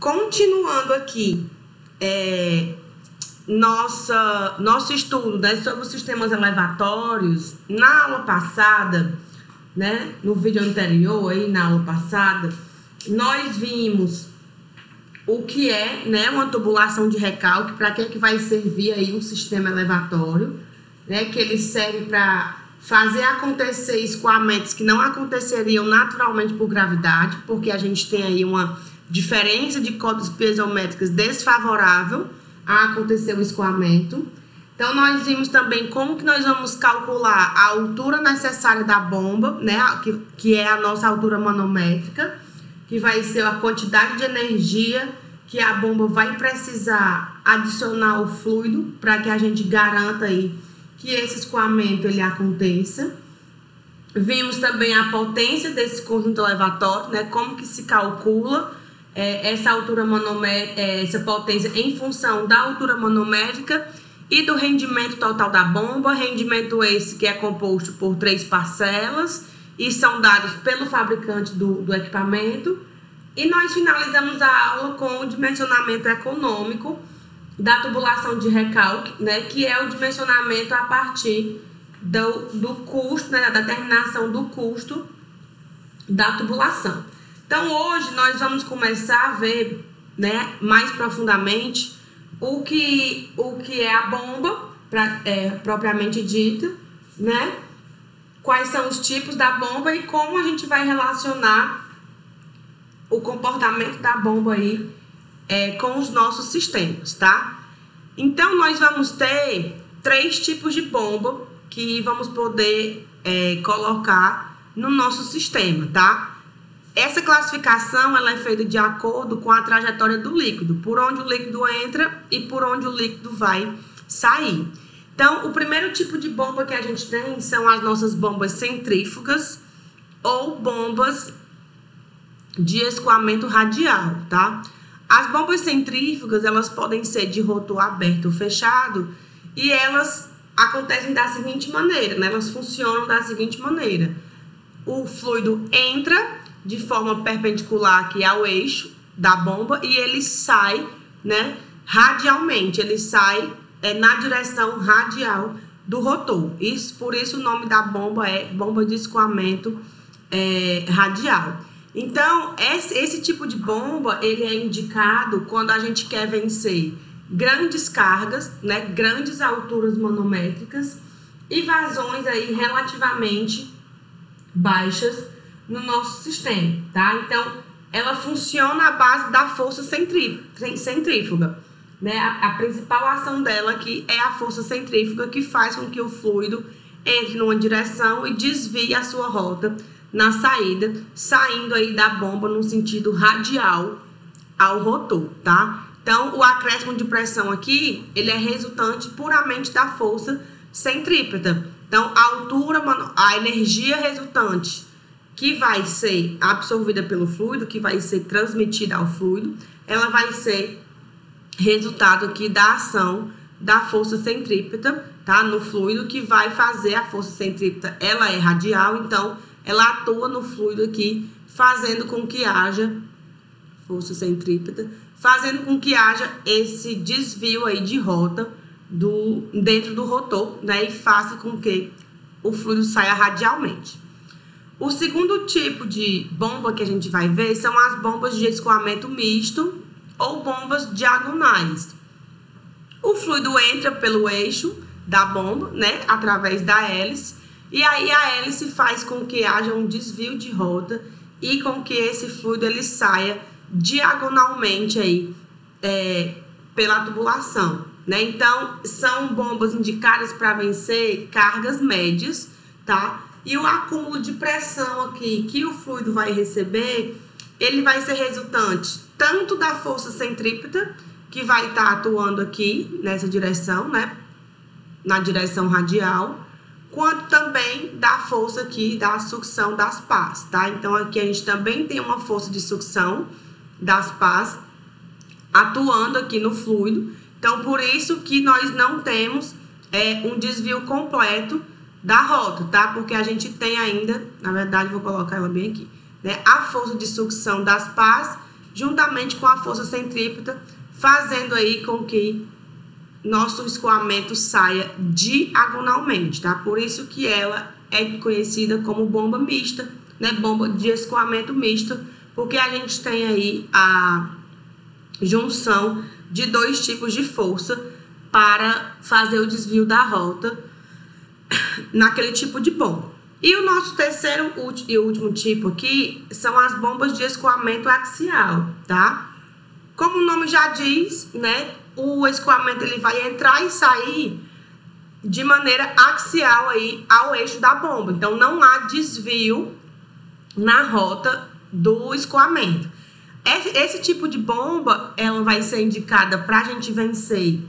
Continuando aqui, nosso estudo, né, sobre os sistemas elevatórios, na aula passada, né, no vídeo anterior, aí, na aula passada, nós vimos o que é, né, uma tubulação de recalque, para que vai servir aí um sistema elevatório, né, que ele serve para fazer acontecer escoamentos que não aconteceriam naturalmente por gravidade, porque a gente tem aí uma diferença de cotas piezométricas desfavorável a acontecer o escoamento. Então, nós vimos também como que nós vamos calcular a altura necessária da bomba, né, que é a nossa altura manométrica, que vai ser a quantidade de energia que a bomba vai precisar adicionar ao fluido para que a gente garanta aí que esse escoamento ele aconteça. Vimos também a potência desse conjunto elevatório, né, como que se calcula essa altura manométrica, essa potência em função da altura manométrica e do rendimento total da bomba, rendimento esse que é composto por 3 parcelas e são dados pelo fabricante do equipamento. E nós finalizamos a aula com o dimensionamento econômico da tubulação de recalque, né, que é o dimensionamento a partir do custo, né, da determinação do custo da tubulação. Então, hoje nós vamos começar a ver, né, mais profundamente o que é a bomba, propriamente dita, né, quais são os tipos da bomba e como a gente vai relacionar o comportamento da bomba aí com os nossos sistemas, tá? Então, nós vamos ter 3 tipos de bomba que vamos poder colocar no nosso sistema, tá? Essa classificação ela é feita de acordo com a trajetória do líquido, por onde o líquido entra e por onde o líquido vai sair. Então, o primeiro tipo de bomba que a gente tem são as nossas bombas centrífugas ou bombas de escoamento radial, tá? As bombas centrífugas, elas podem ser de rotor aberto ou fechado e elas acontecem da seguinte maneira, né? Elas funcionam da seguinte maneira. O fluido entra de forma perpendicular aqui ao eixo da bomba e ele sai, né, radialmente, ele sai na direção radial do rotor. Por isso o nome da bomba é bomba de escoamento radial. Então, esse tipo de bomba, ele é indicado quando a gente quer vencer grandes cargas, né, grandes alturas manométricas e vazões aí relativamente baixas no nosso sistema, tá? Então, ela funciona à base da força centrífuga, né? A principal ação dela aqui é a força centrífuga que faz com que o fluido entre numa direção e desvie a sua rota na saída, saindo aí da bomba no sentido radial ao rotor, tá? Então, o acréscimo de pressão aqui, ele é resultante puramente da força centrípeta. Então, a energia resultante que vai ser absorvida pelo fluido, que vai ser transmitida ao fluido, ela vai ser resultado aqui da ação da força centrípeta, tá? No fluido, que vai fazer a força centrípeta, ela é radial, então ela atua no fluido aqui, fazendo com que haja força centrípeta, fazendo com que haja esse desvio aí de rota dentro do rotor, né? E faça com que o fluido saia radialmente. O segundo tipo de bomba que a gente vai ver são as bombas de escoamento misto ou bombas diagonais. O fluido entra pelo eixo da bomba, né, através da hélice, e aí a hélice faz com que haja um desvio de rota e com que esse fluido ele saia diagonalmente aí, pela tubulação, né? Então, são bombas indicadas para vencer cargas médias, tá? E o acúmulo de pressão aqui que o fluido vai receber, ele vai ser resultante tanto da força centrípeta, que vai estar atuando aqui nessa direção, né, na direção radial, quanto também da força aqui da sucção das pás, tá? Então, aqui a gente também tem uma força de sucção das pás atuando aqui no fluido. Então, por isso que nós não temos um desvio completo da rota, tá? Porque a gente tem ainda, na verdade, vou colocar ela bem aqui, né? A força de sucção das pás juntamente com a força centrípeta, fazendo aí com que nosso escoamento saia diagonalmente, tá? Por isso que ela é conhecida como bomba mista, né? Bomba de escoamento misto, porque a gente tem aí a junção de dois tipos de força para fazer o desvio da rota naquele tipo de bomba. E o nosso terceiro e último tipo aqui são as bombas de escoamento axial, tá? Como o nome já diz, né? O escoamento ele vai entrar e sair de maneira axial aí ao eixo da bomba. Então, não há desvio na rota do escoamento. Esse tipo de bomba, ela vai ser indicada para a gente vencer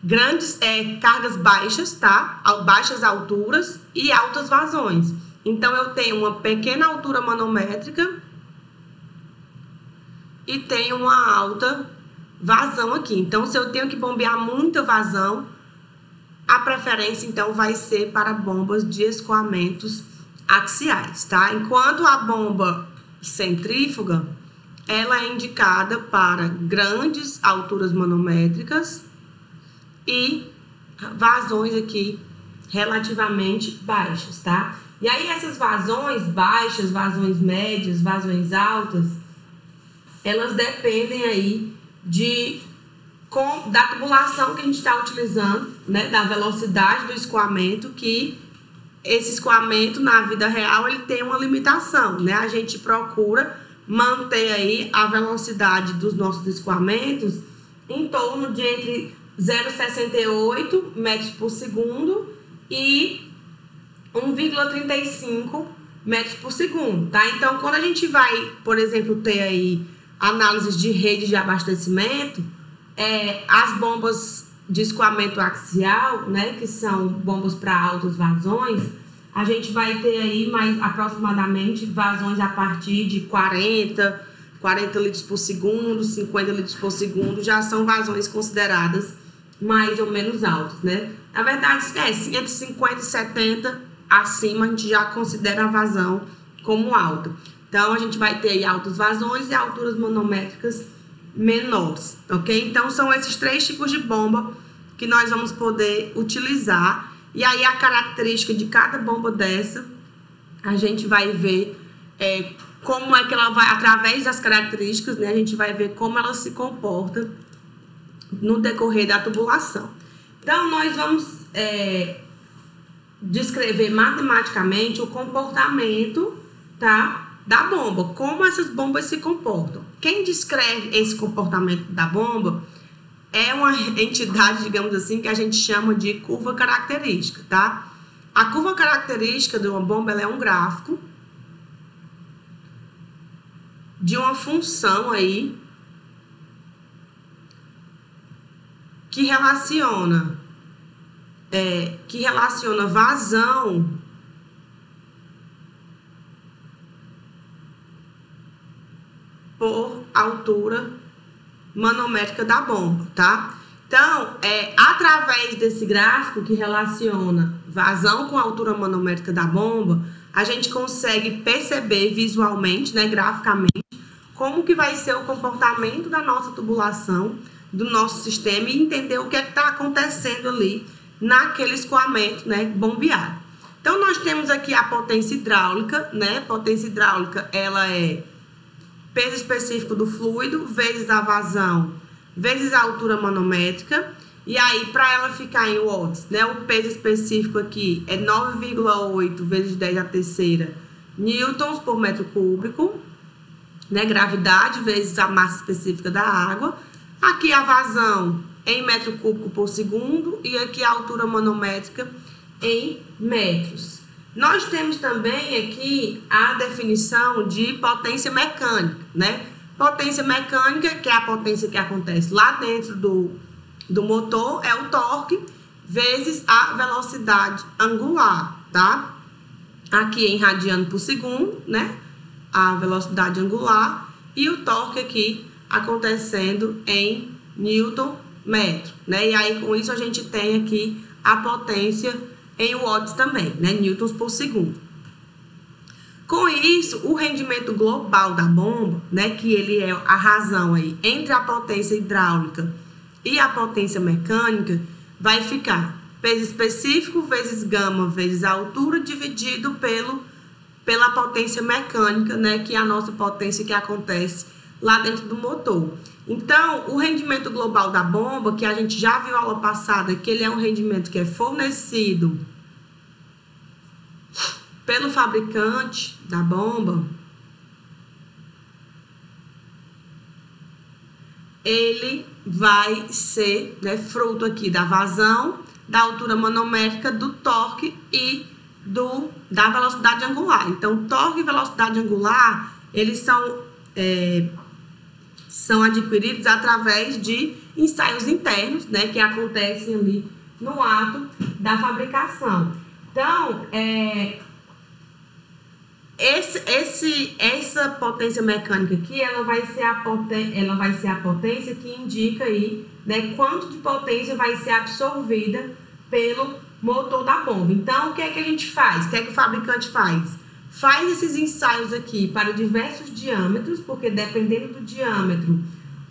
grandes cargas baixas, tá? Baixas alturas e altas vazões. Então, eu tenho uma pequena altura manométrica e tenho uma alta vazão aqui. Então, se eu tenho que bombear muita vazão, a preferência, então, vai ser para bombas de escoamentos axiais, tá? Enquanto a bomba centrífuga, ela é indicada para grandes alturas manométricas e vazões aqui relativamente baixas, tá? E aí, essas vazões baixas, vazões médias, vazões altas, elas dependem aí da tubulação que a gente está utilizando, né, da velocidade do escoamento, que esse escoamento na vida real ele tem uma limitação, né? A gente procura manter aí a velocidade dos nossos escoamentos em torno de entre 0,68 metros por segundo e 1,35 metros por segundo, tá? Então, quando a gente vai, por exemplo, ter aí análises de rede de abastecimento, as bombas de escoamento axial, né, que são bombas para altas vazões, a gente vai ter aí mais aproximadamente vazões a partir de 40 litros por segundo, 50 litros por segundo, já são vazões consideradas mais ou menos altas, né? Na verdade, entre 50 e 70 acima, a gente já considera a vazão como alta. Então, a gente vai ter aí altas vazões e alturas manométricas menores, ok? Então, são esses três tipos de bomba que nós vamos poder utilizar. E aí, a característica de cada bomba dessa, a gente vai ver como é que ela vai, através das características, né? A gente vai ver como ela se comporta no decorrer da tubulação. Então, nós vamos descrever matematicamente o comportamento, tá, da bomba, como essas bombas se comportam. Quem descreve esse comportamento da bomba é uma entidade, digamos assim, que a gente chama de curva característica, tá? A curva característica de uma bomba, ela é um gráfico de uma função aí que relaciona vazão por altura manométrica da bomba, tá? Então, através desse gráfico que relaciona vazão com a altura manométrica da bomba, a gente consegue perceber visualmente, né, graficamente, como que vai ser o comportamento da nossa tubulação, do nosso sistema e entender o que está acontecendo ali naquele escoamento, né, bombeado. Então, nós temos aqui a potência hidráulica, né? Potência hidráulica, ela é peso específico do fluido, vezes a vazão, vezes a altura manométrica. E aí, para ela ficar em watts, né, o peso específico aqui é 9,8 vezes 10 a terceira newtons por metro cúbico, né, gravidade vezes a massa específica da água. Aqui a vazão em metro cúbico por segundo e aqui a altura manométrica em metros. Nós temos também aqui a definição de potência mecânica, né? Potência mecânica, que é a potência que acontece lá dentro do motor, é o torque vezes a velocidade angular, tá? Aqui em radiano por segundo, né? A velocidade angular e o torque aqui acontecendo em newton metro, né? E aí, com isso, a gente tem aqui a potência em watts também, né? Newtons por segundo. Com isso, o rendimento global da bomba, né, que ele é a razão aí entre a potência hidráulica e a potência mecânica, vai ficar peso específico vezes gama vezes a altura dividido pela potência mecânica, né, que é a nossa potência que acontece lá dentro do motor. Então, o rendimento global da bomba, que a gente já viu aula passada, que ele é um rendimento que é fornecido pelo fabricante da bomba, ele vai ser, né, fruto aqui da vazão, da altura manométrica, do torque e da velocidade angular. Então, torque e velocidade angular, eles são adquiridos através de ensaios internos, né, que acontecem ali no ato da fabricação. Então, essa potência mecânica aqui, ela vai ser a potência que indica aí, né, quanto de potência vai ser absorvida pelo motor da bomba. Então, o que é que a gente faz? O que é que o fabricante faz? Faz esses ensaios aqui para diversos diâmetros, porque dependendo do diâmetro,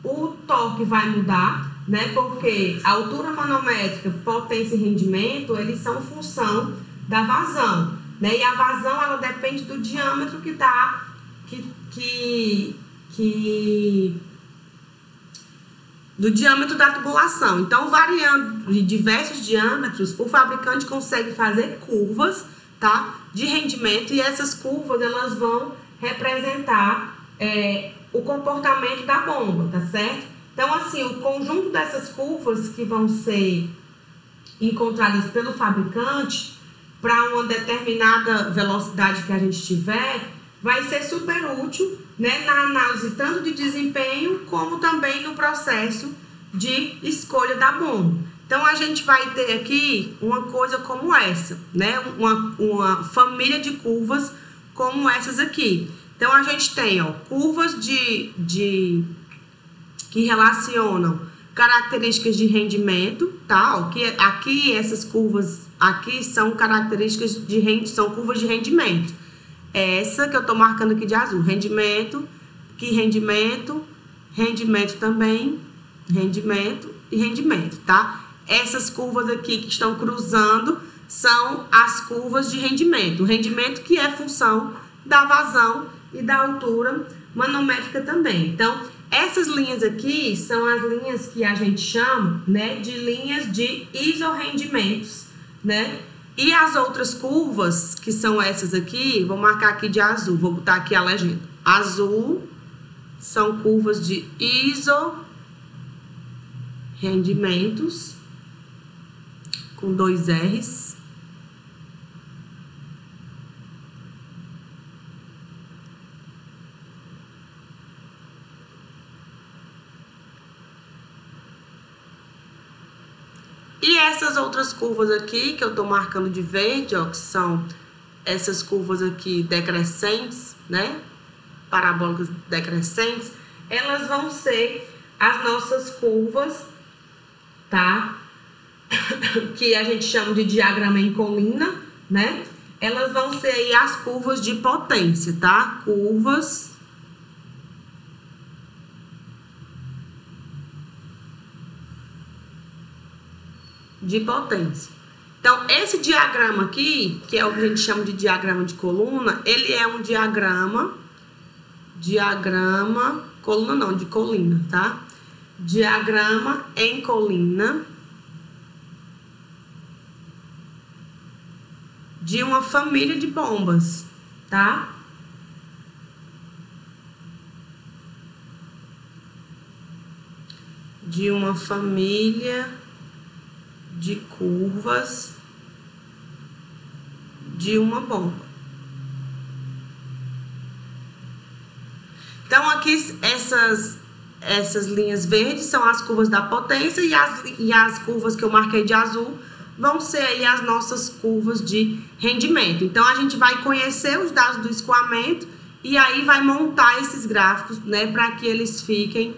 o torque vai mudar, né? Porque a altura manométrica, potência e rendimento, eles são função da vazão, né? E a vazão, ela depende do diâmetro do diâmetro da tubulação. Então, variando de diversos diâmetros, o fabricante consegue fazer curvas, tá, de rendimento, e essas curvas, elas vão representar o comportamento da bomba, tá certo? Então, assim, o conjunto dessas curvas que vão ser encontradas pelo fabricante para uma determinada velocidade que a gente tiver, vai ser super útil, né, na análise tanto de desempenho como também no processo de escolha da bomba. Então, a gente vai ter aqui uma coisa como essa, né, uma família de curvas como essas aqui. Então, a gente tem, ó, curvas que relacionam características de rendimento, tá? Ó, que aqui essas curvas aqui são características são curvas de rendimento. Essa que eu tô marcando aqui de azul, rendimento também, rendimento e rendimento, tá? Essas curvas aqui que estão cruzando são as curvas de rendimento. O rendimento que é função da vazão e da altura manométrica também. Então, essas linhas aqui são as linhas que a gente chama, né, de linhas de isorrendimentos, né? E as outras curvas, que são essas aqui, vou marcar aqui de azul, vou botar aqui a legenda. Azul são curvas de isorrendimentos, com 2 R's. E essas outras curvas aqui, que eu tô marcando de verde, ó, que são essas curvas aqui decrescentes, né? Parabólicas decrescentes, elas vão ser as nossas curvas, tá? Que a gente chama de diagrama em colina, né? Elas vão ser aí as curvas de potência, tá? Curvas de potência. Então, esse diagrama aqui, que é o que a gente chama de diagrama de coluna, ele é um coluna não, de colina, tá? Diagrama em colina de uma família de bombas, tá? De uma família de curvas de uma bomba. Então, aqui essas linhas verdes são as curvas da potência e as curvas que eu marquei de azul vão ser aí as nossas curvas de rendimento. Então, a gente vai conhecer os dados do escoamento e aí vai montar esses gráficos, né, para que eles fiquem,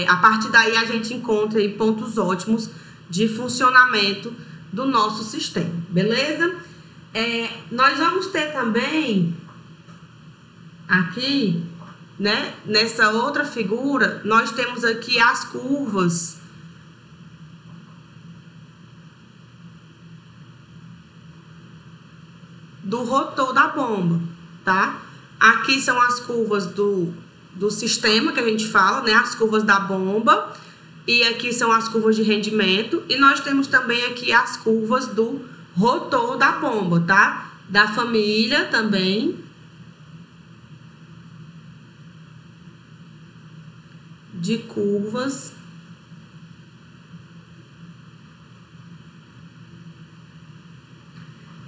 a partir daí a gente encontra aí pontos ótimos de funcionamento do nosso sistema, beleza? Nós vamos ter também aqui, né, nessa outra figura, nós temos aqui as curvas do rotor da bomba, tá? Aqui são as curvas do sistema que a gente fala, né, as curvas da bomba, e aqui são as curvas de rendimento, e nós temos também aqui as curvas do rotor da bomba, tá? Da família também de curvas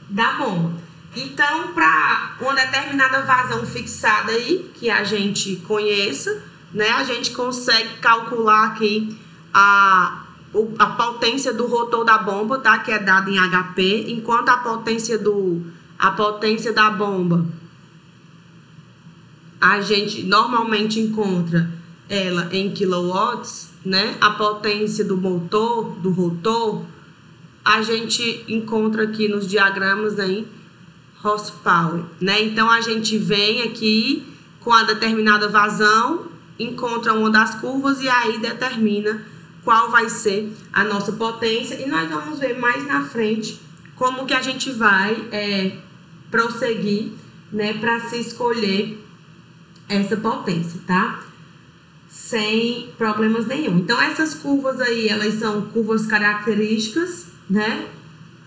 da bomba. Então, para uma determinada vazão fixada aí, que a gente conheça, né, a gente consegue calcular aqui a potência do rotor da bomba, tá? Que é dada em HP, enquanto a potência da bomba a gente normalmente encontra ela em quilowatts, né? A potência do motor, do rotor, a gente encontra aqui nos diagramas em horsepower, né? Então a gente vem aqui com a determinada vazão, encontra uma das curvas e aí determina qual vai ser a nossa potência, e nós vamos ver mais na frente como que a gente vai prosseguir, né, para se escolher essa potência, tá? Sem problemas nenhum. Então essas curvas aí, elas são curvas características, né,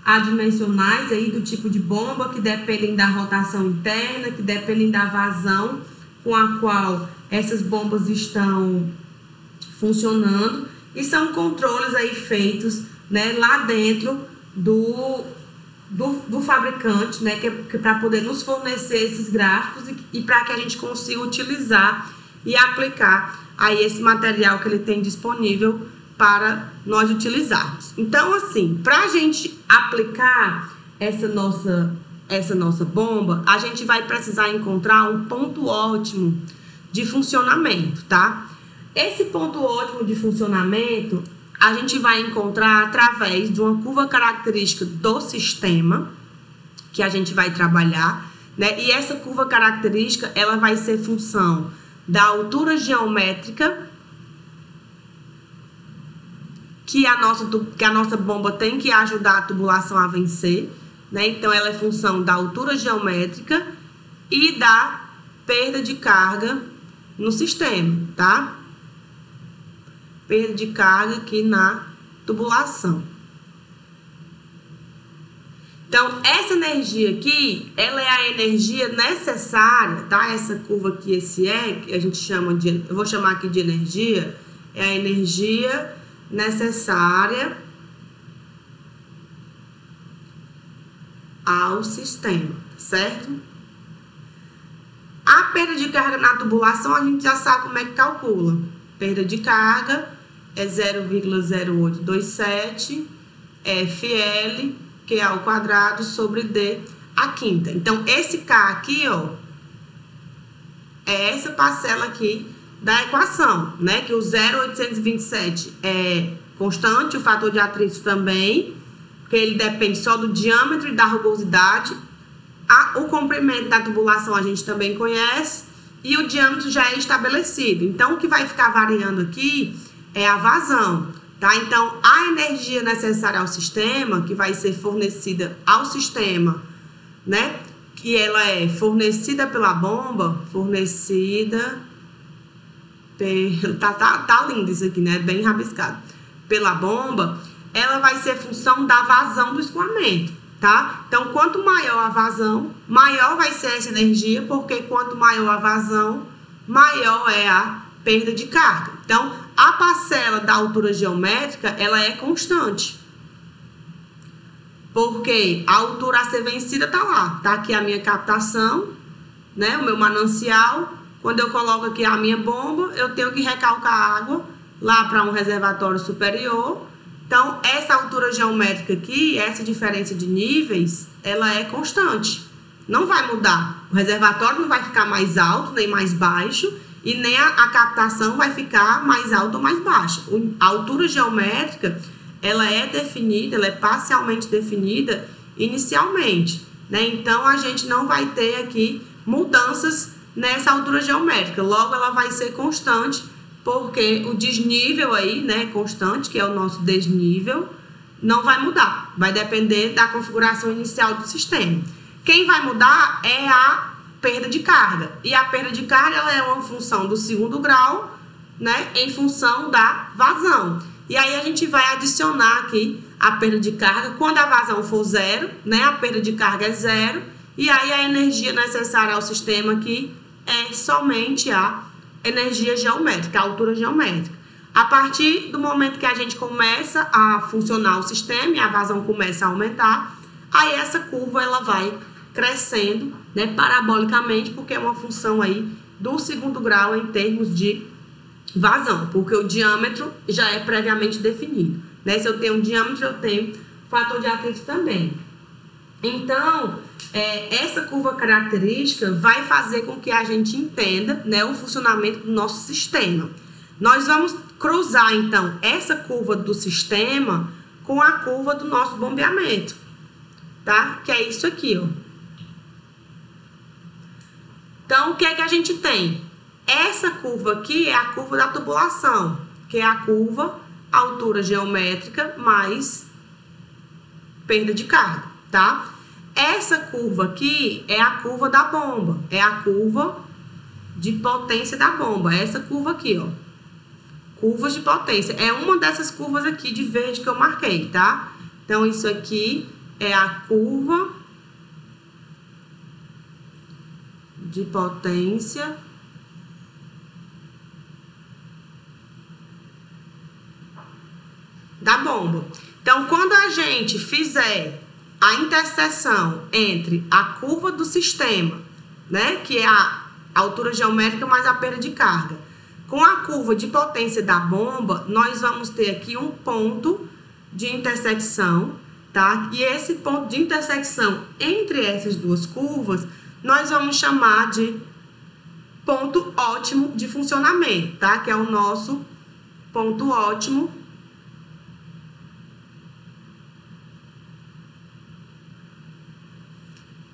adimensionais aí do tipo de bomba, que dependem da rotação interna, que dependem da vazão com a qual essas bombas estão funcionando, e são controles aí feitos, né, lá dentro do fabricante, né, que para poder nos fornecer esses gráficos e para que a gente consiga utilizar e aplicar aí esse material que ele tem disponível para nós utilizarmos. Então, assim, para a gente aplicar essa nossa bomba, a gente vai precisar encontrar um ponto ótimo de funcionamento, tá? Esse ponto ótimo de funcionamento a gente vai encontrar através de uma curva característica do sistema que a gente vai trabalhar, né? E essa curva característica, ela vai ser função da altura geométrica que a nossa bomba tem que ajudar a tubulação a vencer, né? Então ela é função da altura geométrica e da perda de carga no sistema, tá? Perda de carga aqui na tubulação. Então, essa energia aqui, ela é a energia necessária, tá? Essa curva aqui, que a gente chama de, eu vou chamar aqui de energia, é a energia necessária ao sistema, certo? A perda de carga na tubulação, a gente já sabe como é que calcula. Perda de carga é 0,0827 FL, que é ao quadrado, sobre D à quinta. Então, esse K aqui, ó, é essa parcela aqui da equação, né? Que o 0,827 é constante, o fator de atrito também, porque ele depende só do diâmetro e da rugosidade. O comprimento da tubulação a gente também conhece, e o diâmetro já é estabelecido. Então, o que vai ficar variando aqui é a vazão, tá? Então, a energia necessária ao sistema, que vai ser fornecida ao sistema, né? Que ela é fornecida pela bomba, tá lindo isso aqui, né? Bem rabiscado. Pela bomba, ela vai ser função da vazão do escoamento, tá? Então, quanto maior a vazão, maior vai ser essa energia, porque quanto maior a vazão, maior é a perda de carga. Então, a parcela da altura geométrica, ela é constante. Porque a altura a ser vencida tá lá. Tá aqui a minha captação, né? O meu manancial. Quando eu coloco aqui a minha bomba, eu tenho que recalcar água lá para um reservatório superior. Então, essa altura geométrica aqui, essa diferença de níveis, ela é constante. Não vai mudar. O reservatório não vai ficar mais alto nem mais baixo, e nem a captação vai ficar mais alta ou mais baixa. A altura geométrica, ela é definida, ela é parcialmente definida inicialmente, né? Então, a gente não vai ter aqui mudanças nessa altura geométrica. Logo, ela vai ser constante, porque o desnível aí, né, constante, que é o nosso desnível, não vai mudar. Vai depender da configuração inicial do sistema. Quem vai mudar é a perda de carga. E a perda de carga ela é uma função do segundo grau, né, em função da vazão. E aí a gente vai adicionar aqui a perda de carga. Quando a vazão for zero, né, a perda de carga é zero. E aí a energia necessária ao sistema aqui é somente a energia geométrica, a altura geométrica. A partir do momento que a gente começa a funcionar o sistema e a vazão começa a aumentar, aí essa curva ela vai crescendo, né, parabolicamente, porque é uma função aí do segundo grau em termos de vazão, porque o diâmetro já é previamente definido, né? Se eu tenho um diâmetro, eu tenho fator de atrito também. Então, essa curva característica vai fazer com que a gente entenda, né, o funcionamento do nosso sistema. Nós vamos cruzar, então, essa curva do sistema com a curva do nosso bombeamento, tá? Que é isso aqui, ó. Então, o que é que a gente tem? Essa curva aqui é a curva da tubulação, que é a curva altura geométrica mais perda de carga, tá? Essa curva aqui é a curva da bomba, é a curva de potência da bomba, essa curva aqui, ó. Curvas de potência, é uma dessas curvas aqui de verde que eu marquei, tá? Então, isso aqui é a curva de potência da bomba. Então, quando a gente fizer a interseção entre a curva do sistema, né, que é a altura geométrica mais a perda de carga, com a curva de potência da bomba, nós vamos ter aqui um ponto de intersecção, tá? E esse ponto de intersecção entre essas duas curvas, nós vamos chamar de ponto ótimo de funcionamento, tá? Que é o nosso ponto ótimo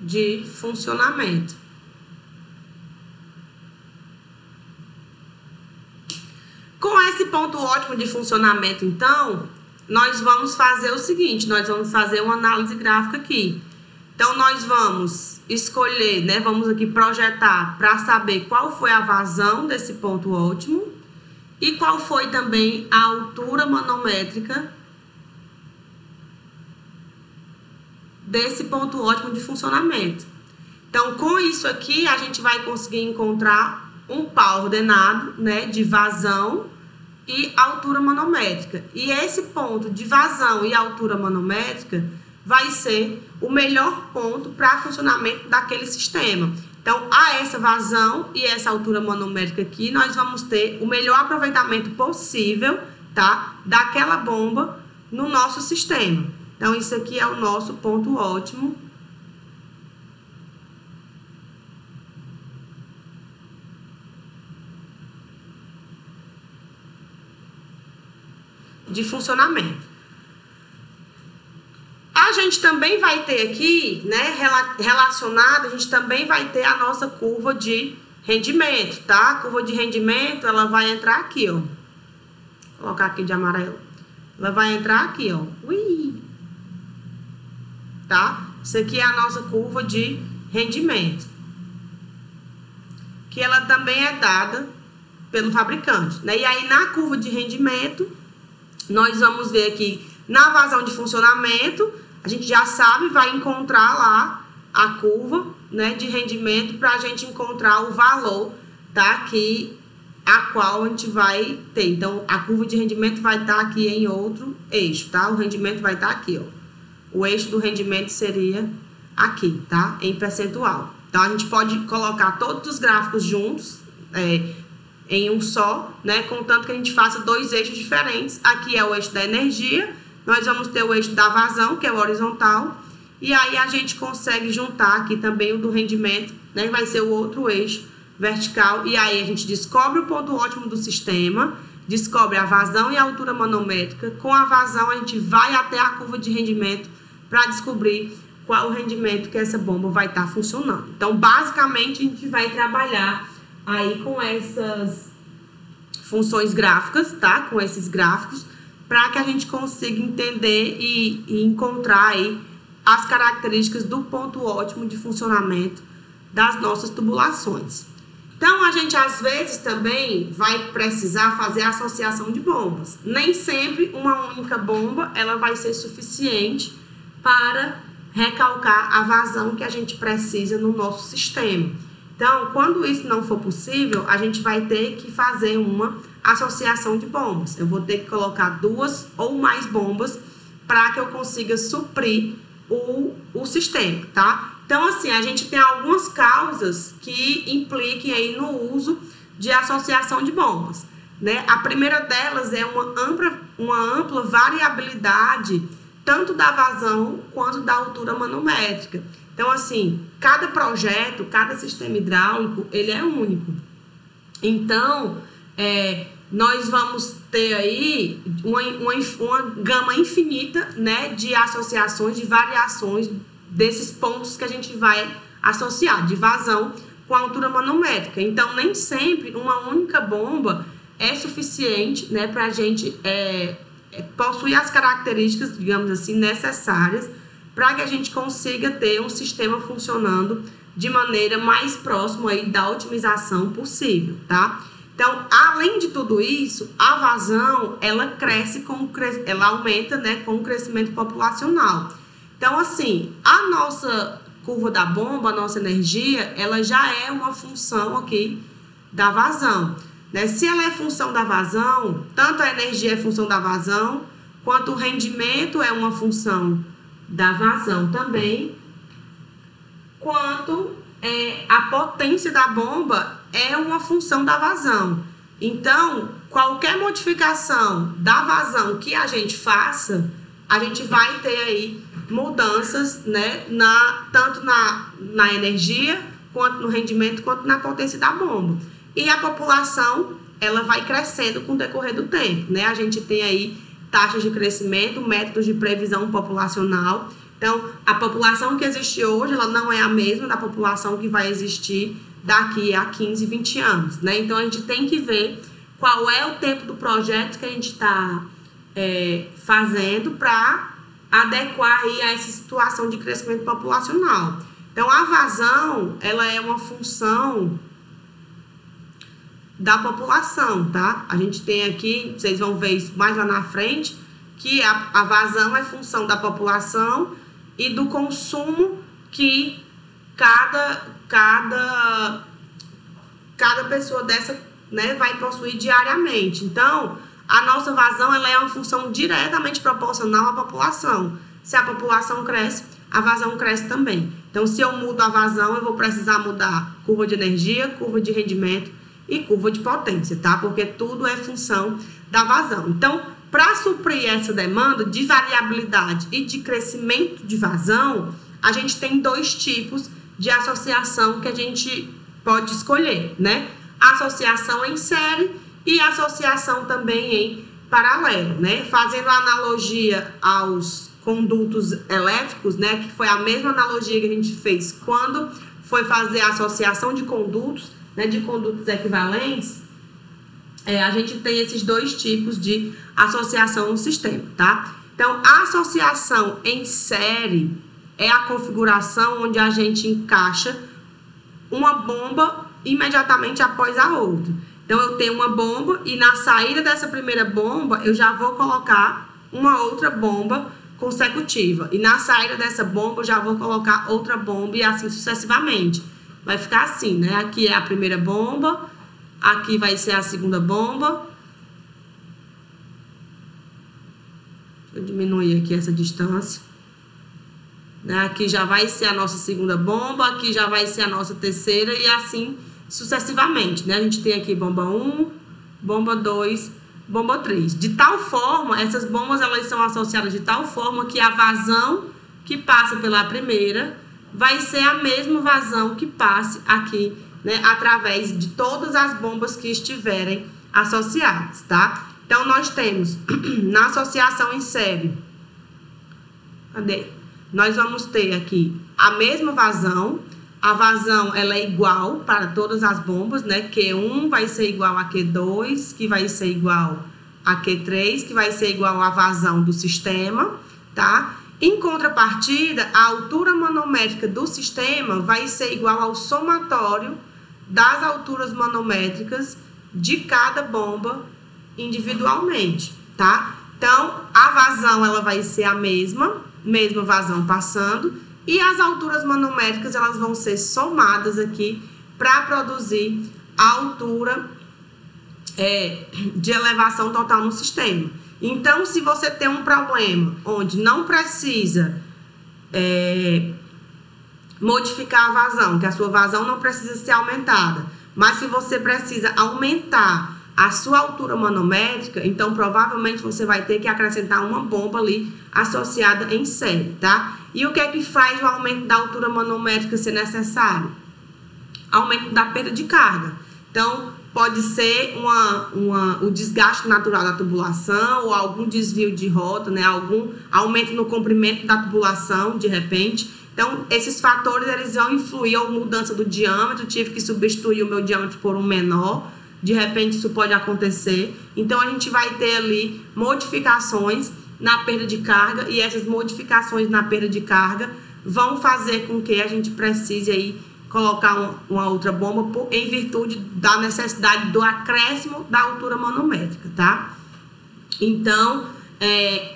de funcionamento. Com esse ponto ótimo de funcionamento, então, nós vamos fazer o seguinte, nós vamos fazer uma análise gráfica aqui. Então, nós vamos escolher, né, vamos aqui projetar para saber qual foi a vazão desse ponto ótimo e qual foi também a altura manométrica desse ponto ótimo de funcionamento. Então, com isso aqui, a gente vai conseguir encontrar um par ordenado, né, de vazão e altura manométrica. E esse ponto de vazão e altura manométrica vai ser o melhor ponto para funcionamento daquele sistema. Então, a essa vazão e essa altura manométrica aqui, nós vamos ter o melhor aproveitamento possível, tá, daquela bomba no nosso sistema. Então, isso aqui é o nosso ponto ótimo de funcionamento. A gente também vai ter aqui, né, relacionado, a gente também vai ter a nossa curva de rendimento, tá? A curva de rendimento, ela vai entrar aqui, ó. Vou colocar aqui de amarelo. Ela vai entrar aqui, ó. Ui! Tá? Isso aqui é a nossa curva de rendimento, que ela também é dada pelo fabricante, né? E aí, na curva de rendimento, nós vamos ver aqui, na vazão de funcionamento, a gente já sabe, vai encontrar lá a curva, né, de rendimento para a gente encontrar o valor, tá? Que a qual a gente vai ter. Então, a curva de rendimento vai estar aqui em outro eixo, tá? O rendimento vai estar aqui, ó. O eixo do rendimento seria aqui, tá? Em percentual. Então, a gente pode colocar todos os gráficos juntos, em um só, né? Contanto que a gente faça dois eixos diferentes. Aqui é o eixo da energia, nós vamos ter o eixo da vazão, que é o horizontal, e aí a gente consegue juntar aqui também o do rendimento, né? Vai ser o outro eixo vertical, e aí a gente descobre o ponto ótimo do sistema, descobre a vazão e a altura manométrica. Com a vazão, a gente vai até a curva de rendimento para descobrir qual o rendimento que essa bomba vai estar funcionando. Então, basicamente, a gente vai trabalhar aí com essas funções gráficas, tá? Com esses gráficos, para que a gente consiga entender e encontrar aí as características do ponto ótimo de funcionamento das nossas tubulações. Então, a gente às vezes também vai precisar fazer a associação de bombas. Nem sempre uma única bomba ela vai ser suficiente para recalcar a vazão que a gente precisa no nosso sistema. Então, quando isso não for possível, a gente vai ter que fazer uma associação de bombas. Eu vou ter que colocar 2 ou mais bombas para que eu consiga suprir o sistema, tá? Então, assim, a gente tem algumas causas que impliquem aí no uso de associação de bombas, né? A primeira delas é uma ampla variabilidade tanto da vazão quanto da altura manométrica. Então, assim, cada projeto, cada sistema hidráulico, ele é único. Então, nós vamos ter aí uma gama infinita, né, de associações, de variações desses pontos que a gente vai associar, de vazão com a altura manométrica. Então, nem sempre uma única bomba é suficiente, né, para a gente possuir as características, digamos assim, necessárias para que a gente consiga ter um sistema funcionando de maneira mais próxima aí da otimização possível, tá? Então, além de tudo isso, a vazão, ela aumenta, né, com o crescimento populacional. Então, assim, a nossa curva da bomba, a nossa energia, ela já é uma função aqui da vazão, né? Se ela é função da vazão, tanto a energia é função da vazão, quanto o rendimento é uma função da vazão também, quanto a potência da bomba é uma função da vazão. Então, qualquer modificação da vazão que a gente faça, a gente vai ter aí mudanças, né, tanto na energia, quanto no rendimento, quanto na potência da bomba. E a população, ela vai crescendo com o decorrer do tempo, né? A gente tem aí taxas de crescimento, métodos de previsão populacional. Então, a população que existe hoje, ela não é a mesma da população que vai existir daqui a 15, 20 anos, né? Então, a gente tem que ver qual é o tempo do projeto que a gente está fazendo para adequar aí a essa situação de crescimento populacional. Então, a vazão, ela é uma função da população, tá? A gente tem aqui, vocês vão ver isso mais lá na frente, que a vazão é função da população e do consumo que cada pessoa dessa, né, vai possuir diariamente. Então, a nossa vazão, ela é uma função diretamente proporcional à população. Se a população cresce, a vazão cresce também. Então, se eu mudo a vazão, eu vou precisar mudar curva de energia, curva de rendimento e curva de potência, tá? Porque tudo é função da vazão. Então, para suprir essa demanda de variabilidade e de crescimento de vazão, a gente tem 2 tipos de associação que a gente pode escolher, né? Associação em série e associação também em paralelo, né? Fazendo a analogia aos condutos elétricos, né? Que foi a mesma analogia que a gente fez quando foi fazer a associação de condutos, né? De condutos equivalentes. A gente tem esses 2 tipos de associação no sistema, tá? Então, a associação em série é a configuração onde a gente encaixa uma bomba imediatamente após a outra. Então, eu tenho uma bomba e na saída dessa primeira bomba, eu já vou colocar uma outra bomba consecutiva. E na saída dessa bomba, eu já vou colocar outra bomba e assim sucessivamente. Vai ficar assim, né? Aqui é a primeira bomba, aqui vai ser a segunda bomba. Deixa eu diminuir aqui essa distância. Aqui já vai ser a nossa segunda bomba, aqui já vai ser a nossa terceira e assim sucessivamente, né? A gente tem aqui bomba 1, bomba 2, bomba 3. De tal forma, essas bombas elas são associadas de tal forma que a vazão que passa pela primeira vai ser a mesma vazão que passe aqui, né? Através de todas as bombas que estiverem associadas, tá? Então, nós temos na associação em série, nós vamos ter aqui a mesma vazão. A vazão ela é igual para todas as bombas, né? Q1 vai ser igual a Q2, que vai ser igual a Q3, que vai ser igual à vazão do sistema, tá? Em contrapartida, a altura manométrica do sistema vai ser igual ao somatório das alturas manométricas de cada bomba individualmente, tá? Então, a vazão ela vai ser a mesma vazão passando, e as alturas manométricas elas vão ser somadas aqui para produzir a altura de elevação total no sistema. Então, se você tem um problema onde não precisa modificar a vazão, que a sua vazão não precisa ser aumentada, mas se você precisa aumentar a sua altura manométrica, então provavelmente você vai ter que acrescentar uma bomba ali associada em série, tá? E o que é que faz o aumento da altura manométrica ser necessário? Aumento da perda de carga. Então, pode ser o desgaste natural da tubulação ou algum desvio de rota, né? Algum aumento no comprimento da tubulação, de repente. Então, esses fatores eles vão influir, ou mudança do diâmetro, tive que substituir o meu diâmetro por um menor, de repente isso pode acontecer. Então, a gente vai ter ali modificações na perda de carga, e essas modificações na perda de carga vão fazer com que a gente precise aí colocar uma outra bomba em virtude da necessidade do acréscimo da altura manométrica, tá? Então,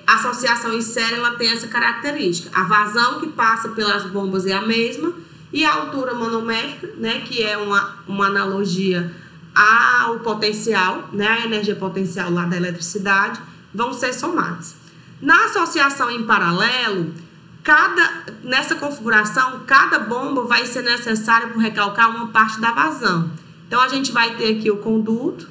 a associação em série ela tem essa característica. A vazão que passa pelas bombas é a mesma, e a altura manométrica, né, que é uma analogia ao potencial, né, a energia potencial lá da eletricidade, vão ser somadas. Na associação em paralelo, nessa configuração, cada bomba vai ser necessária para recalcar uma parte da vazão. Então, a gente vai ter aqui o conduto,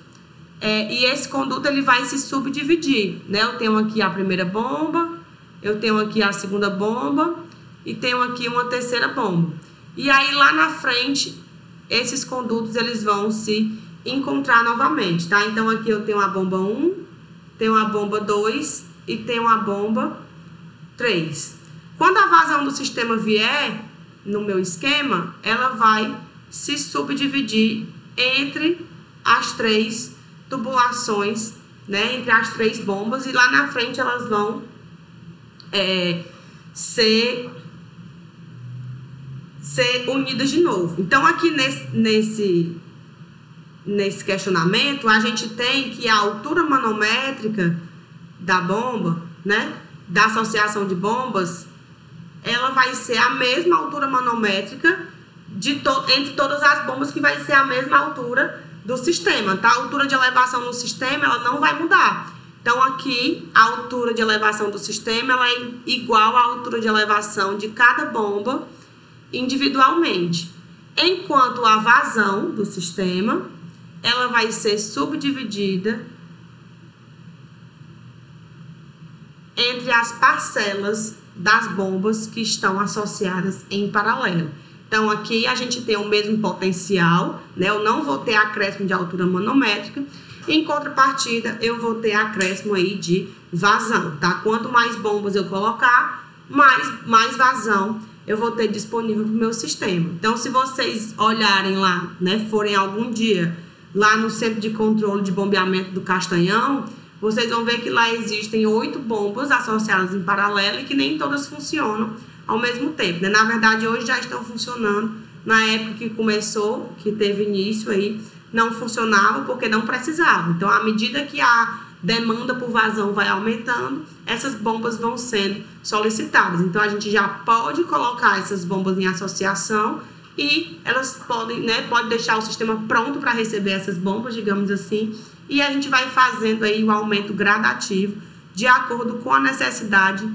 e esse conduto ele vai se subdividir, né? Eu tenho aqui a primeira bomba, eu tenho aqui a segunda bomba e tenho aqui uma terceira bomba. E aí, lá na frente, esses condutos eles vão se encontrar novamente, tá? Então, aqui eu tenho a bomba 1, tenho a bomba 2 e tenho a bomba 3. Quando a vazão do sistema vier no meu esquema, ela vai se subdividir entre as 3 tubulações, né? Entre as 3 bombas, e lá na frente elas vão ser unidas de novo. Então, aqui nesse questionamento, a gente tem que a altura manométrica da bomba, né, da associação de bombas, ela vai ser a mesma altura manométrica entre todas as bombas, que vai ser a mesma altura do sistema, tá? A altura de elevação no sistema, ela não vai mudar. Então, aqui, a altura de elevação do sistema, ela é igual à altura de elevação de cada bomba individualmente. Enquanto a vazão do sistema, ela vai ser subdividida entre as parcelas das bombas que estão associadas em paralelo. Então, aqui a gente tem o mesmo potencial, né? Eu não vou ter acréscimo de altura manométrica. Em contrapartida, eu vou ter acréscimo aí de vazão, tá? Quanto mais bombas eu colocar, mais vazão eu vou ter disponível para o meu sistema. Então, se vocês olharem lá, né, forem algum dia lá no Centro de Controle de Bombeamento do Castanhão, vocês vão ver que lá existem 8 bombas associadas em paralelo e que nem todas funcionam ao mesmo tempo, né? Na verdade, hoje já estão funcionando. Na época que começou, que teve início aí, não funcionava porque não precisava. Então, à medida que a demanda por vazão vai aumentando, essas bombas vão sendo solicitadas. Então, a gente já pode colocar essas bombas em associação e elas podem, né, pode deixar o sistema pronto para receber essas bombas, digamos assim, e a gente vai fazendo aí o aumento gradativo de acordo com a necessidade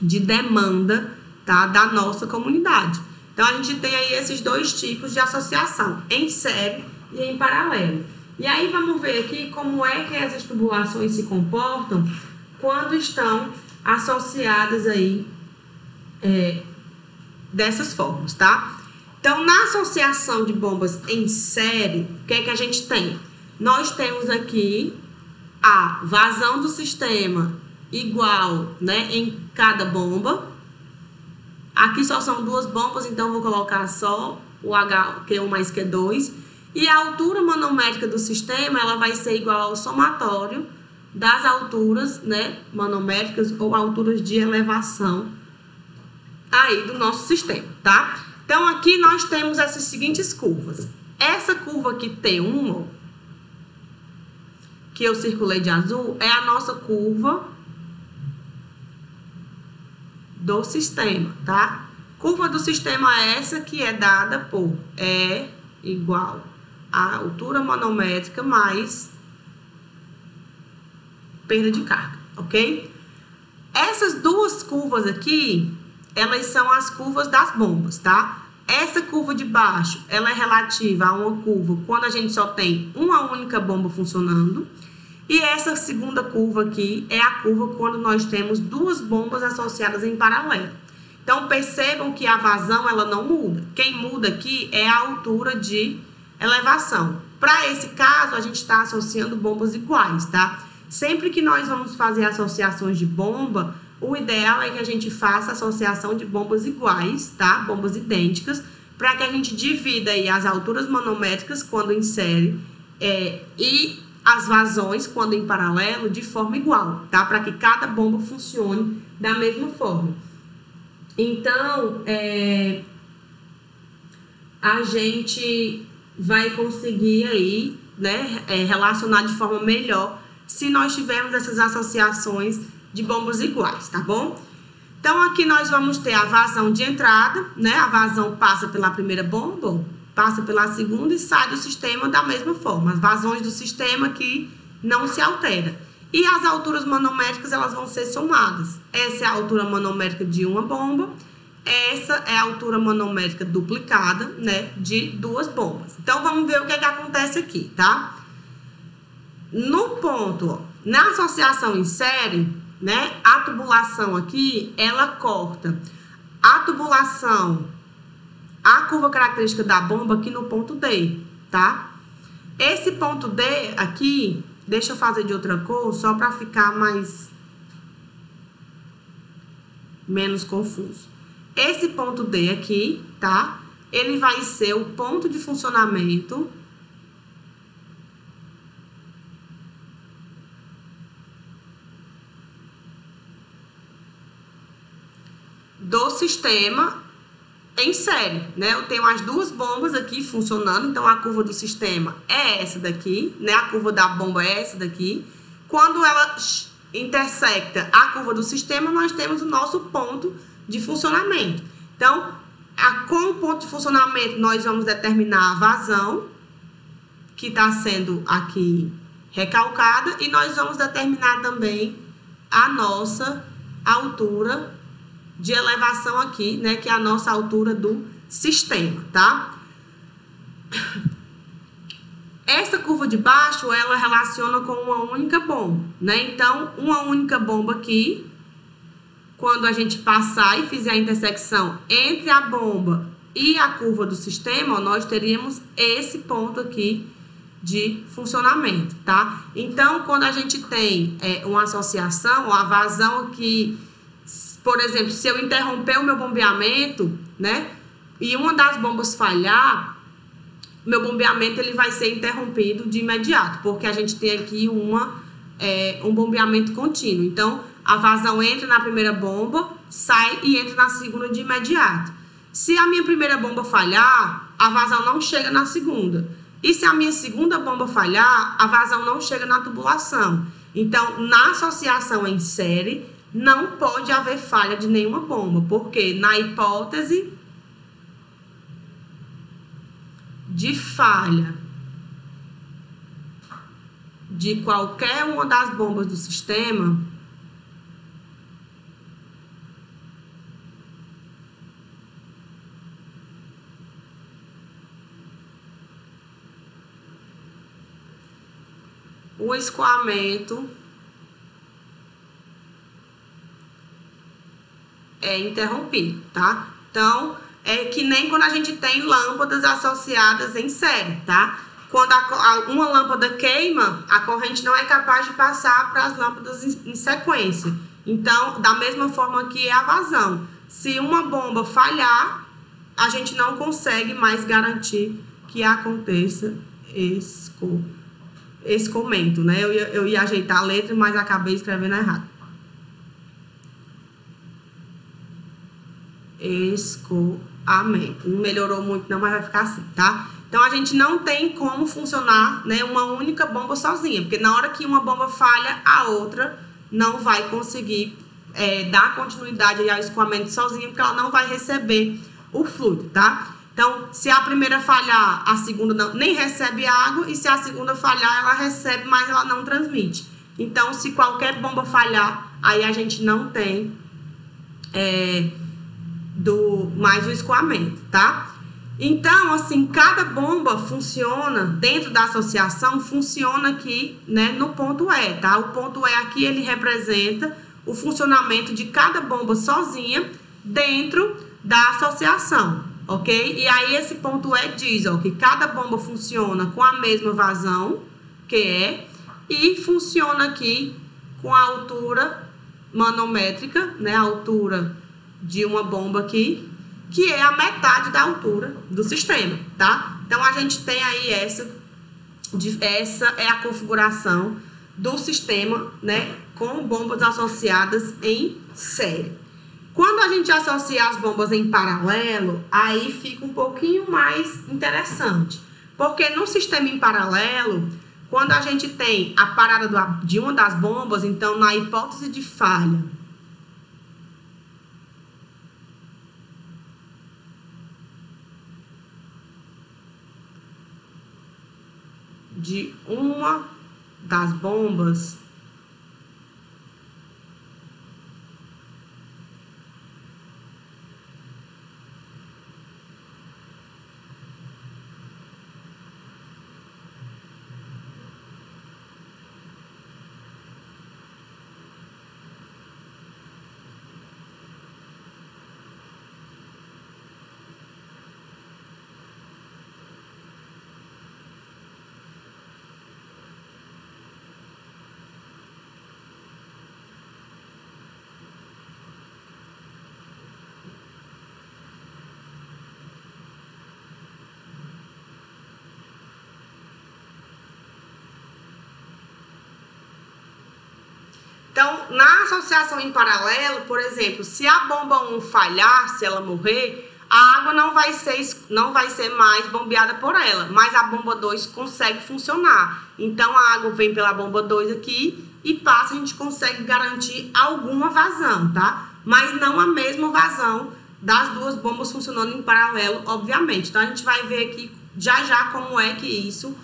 de demanda, tá, da nossa comunidade. Então, a gente tem aí esses 2 tipos de associação, em série e em paralelo. E aí, vamos ver aqui como é que essas tubulações se comportam quando estão associadas aí dessas formas, tá? Então, na associação de bombas em série, o que é que a gente tem? Nós temos aqui a vazão do sistema igual, né, em cada bomba, Aqui só são duas bombas, então vou colocar só o Q1 mais Q2. E a altura manométrica do sistema, ela vai ser igual ao somatório das alturas, né, manométricas ou alturas de elevação aí do nosso sistema, tá? Então, aqui nós temos essas seguintes curvas. Essa curva aqui, T1, que eu circulei de azul, é a nossa curva do sistema, tá? Curva do sistema é essa que é dada por E igual a altura manométrica mais perda de carga, ok? Essas duas curvas aqui, elas são as curvas das bombas, tá? Essa curva de baixo, ela é relativa a uma curva quando a gente só tem uma única bomba funcionando. E essa segunda curva aqui é a curva quando nós temos duas bombas associadas em paralelo. Então, percebam que a vazão, ela não muda. Quem muda aqui é a altura de elevação. Para esse caso, a gente está associando bombas iguais, tá? Sempre que nós vamos fazer associações de bomba, o ideal é que a gente faça associação de bombas iguais, tá? Bombas idênticas, para que a gente divida aí as alturas manométricas quando em série e as vazões quando em paralelo de forma igual, tá? Para que cada bomba funcione da mesma forma. Então, a gente vai conseguir aí, né, relacionar de forma melhor se nós tivermos essas associações de bombas iguais, tá bom? Então, aqui nós vamos ter a vazão de entrada, né? A vazão passa pela primeira bomba, passa pela segunda e sai do sistema da mesma forma. As vazões do sistema que não se alteram. E as alturas manométricas, elas vão ser somadas. Essa é a altura manométrica de uma bomba, essa é a altura manométrica duplicada, né, de duas bombas. Então, vamos ver o que é que acontece aqui, tá? No ponto, ó, na associação em série, né, a tubulação aqui, ela corta a tubulação, a curva característica da bomba aqui no ponto D, tá? Esse ponto D aqui, deixa eu fazer de outra cor, só para ficar menos confuso. Esse ponto D aqui, tá? Ele vai ser o ponto de funcionamento do sistema em série, né? Eu tenho as duas bombas aqui funcionando, então a curva do sistema é essa daqui, né? A curva da bomba é essa daqui. Quando ela intersecta a curva do sistema, nós temos o nosso ponto de funcionamento. Então, com o ponto de funcionamento, nós vamos determinar a vazão, que está sendo aqui recalcada, e nós vamos determinar também a nossa altura de elevação aqui, né, que é a nossa altura do sistema, tá? Essa curva de baixo, ela relaciona com uma única bomba, né? Então, uma única bomba aqui, quando a gente passar e fizer a intersecção entre a bomba e a curva do sistema, ó, nós teríamos esse ponto aqui de funcionamento, tá? Então, quando a gente tem uma associação, ó, a vazão aqui, por exemplo, se eu interromper o meu bombeamento, né, e uma das bombas falhar, meu bombeamento ele vai ser interrompido de imediato, porque a gente tem aqui um bombeamento contínuo. Então, a vazão entra na primeira bomba, sai e entra na segunda de imediato. Se a minha primeira bomba falhar, a vazão não chega na segunda. E se a minha segunda bomba falhar, a vazão não chega na tubulação. Então, na associação em série, não pode haver falha de nenhuma bomba, porque na hipótese de falha de qualquer uma das bombas do sistema, o escoamento é interrompido, tá? Então, é que nem quando a gente tem lâmpadas associadas em série, tá? Quando uma lâmpada queima, a corrente não é capaz de passar para as lâmpadas em sequência. Então, da mesma forma que é a vazão. Se uma bomba falhar, a gente não consegue mais garantir que aconteça escoamento, né? Eu ia ajeitar a letra, mas acabei escrevendo errado. Escoamento. Não melhorou muito não, mas vai ficar assim, tá? Então, a gente não tem como funcionar, né, uma única bomba sozinha, porque na hora que uma bomba falha, a outra não vai conseguir dar continuidade ao escoamento sozinha, porque ela não vai receber o fluido, tá? Então, se a primeira falhar, a segunda nem recebe água, e se a segunda falhar, ela recebe, mas ela não transmite. Então, se qualquer bomba falhar, aí a gente não tem mais o escoamento, tá? Então, assim, cada bomba funciona, dentro da associação, funciona aqui, né, no ponto E, tá? O ponto E aqui, ele representa o funcionamento de cada bomba sozinha dentro da associação, ok? E aí, esse ponto E diz, ó, que cada bomba funciona com a mesma vazão, e funciona aqui com a altura manométrica, né, a altura de uma bomba aqui, que é a metade da altura do sistema, tá? Então, a gente tem aí essa é a configuração do sistema, né, com bombas associadas em série. Quando a gente associa as bombas em paralelo, aí fica um pouquinho mais interessante, porque no sistema em paralelo, quando a gente tem a parada de uma das bombas, então, na hipótese de falha, de uma das bombas, então, na associação em paralelo, por exemplo, se a bomba 1 falhar, se ela morrer, a água não vai ser mais bombeada por ela, mas a bomba 2 consegue funcionar. Então, a água vem pela bomba 2 aqui e passa, a gente consegue garantir alguma vazão, tá? Mas não a mesma vazão das duas bombas funcionando em paralelo, obviamente. Então, a gente vai ver aqui já como é que isso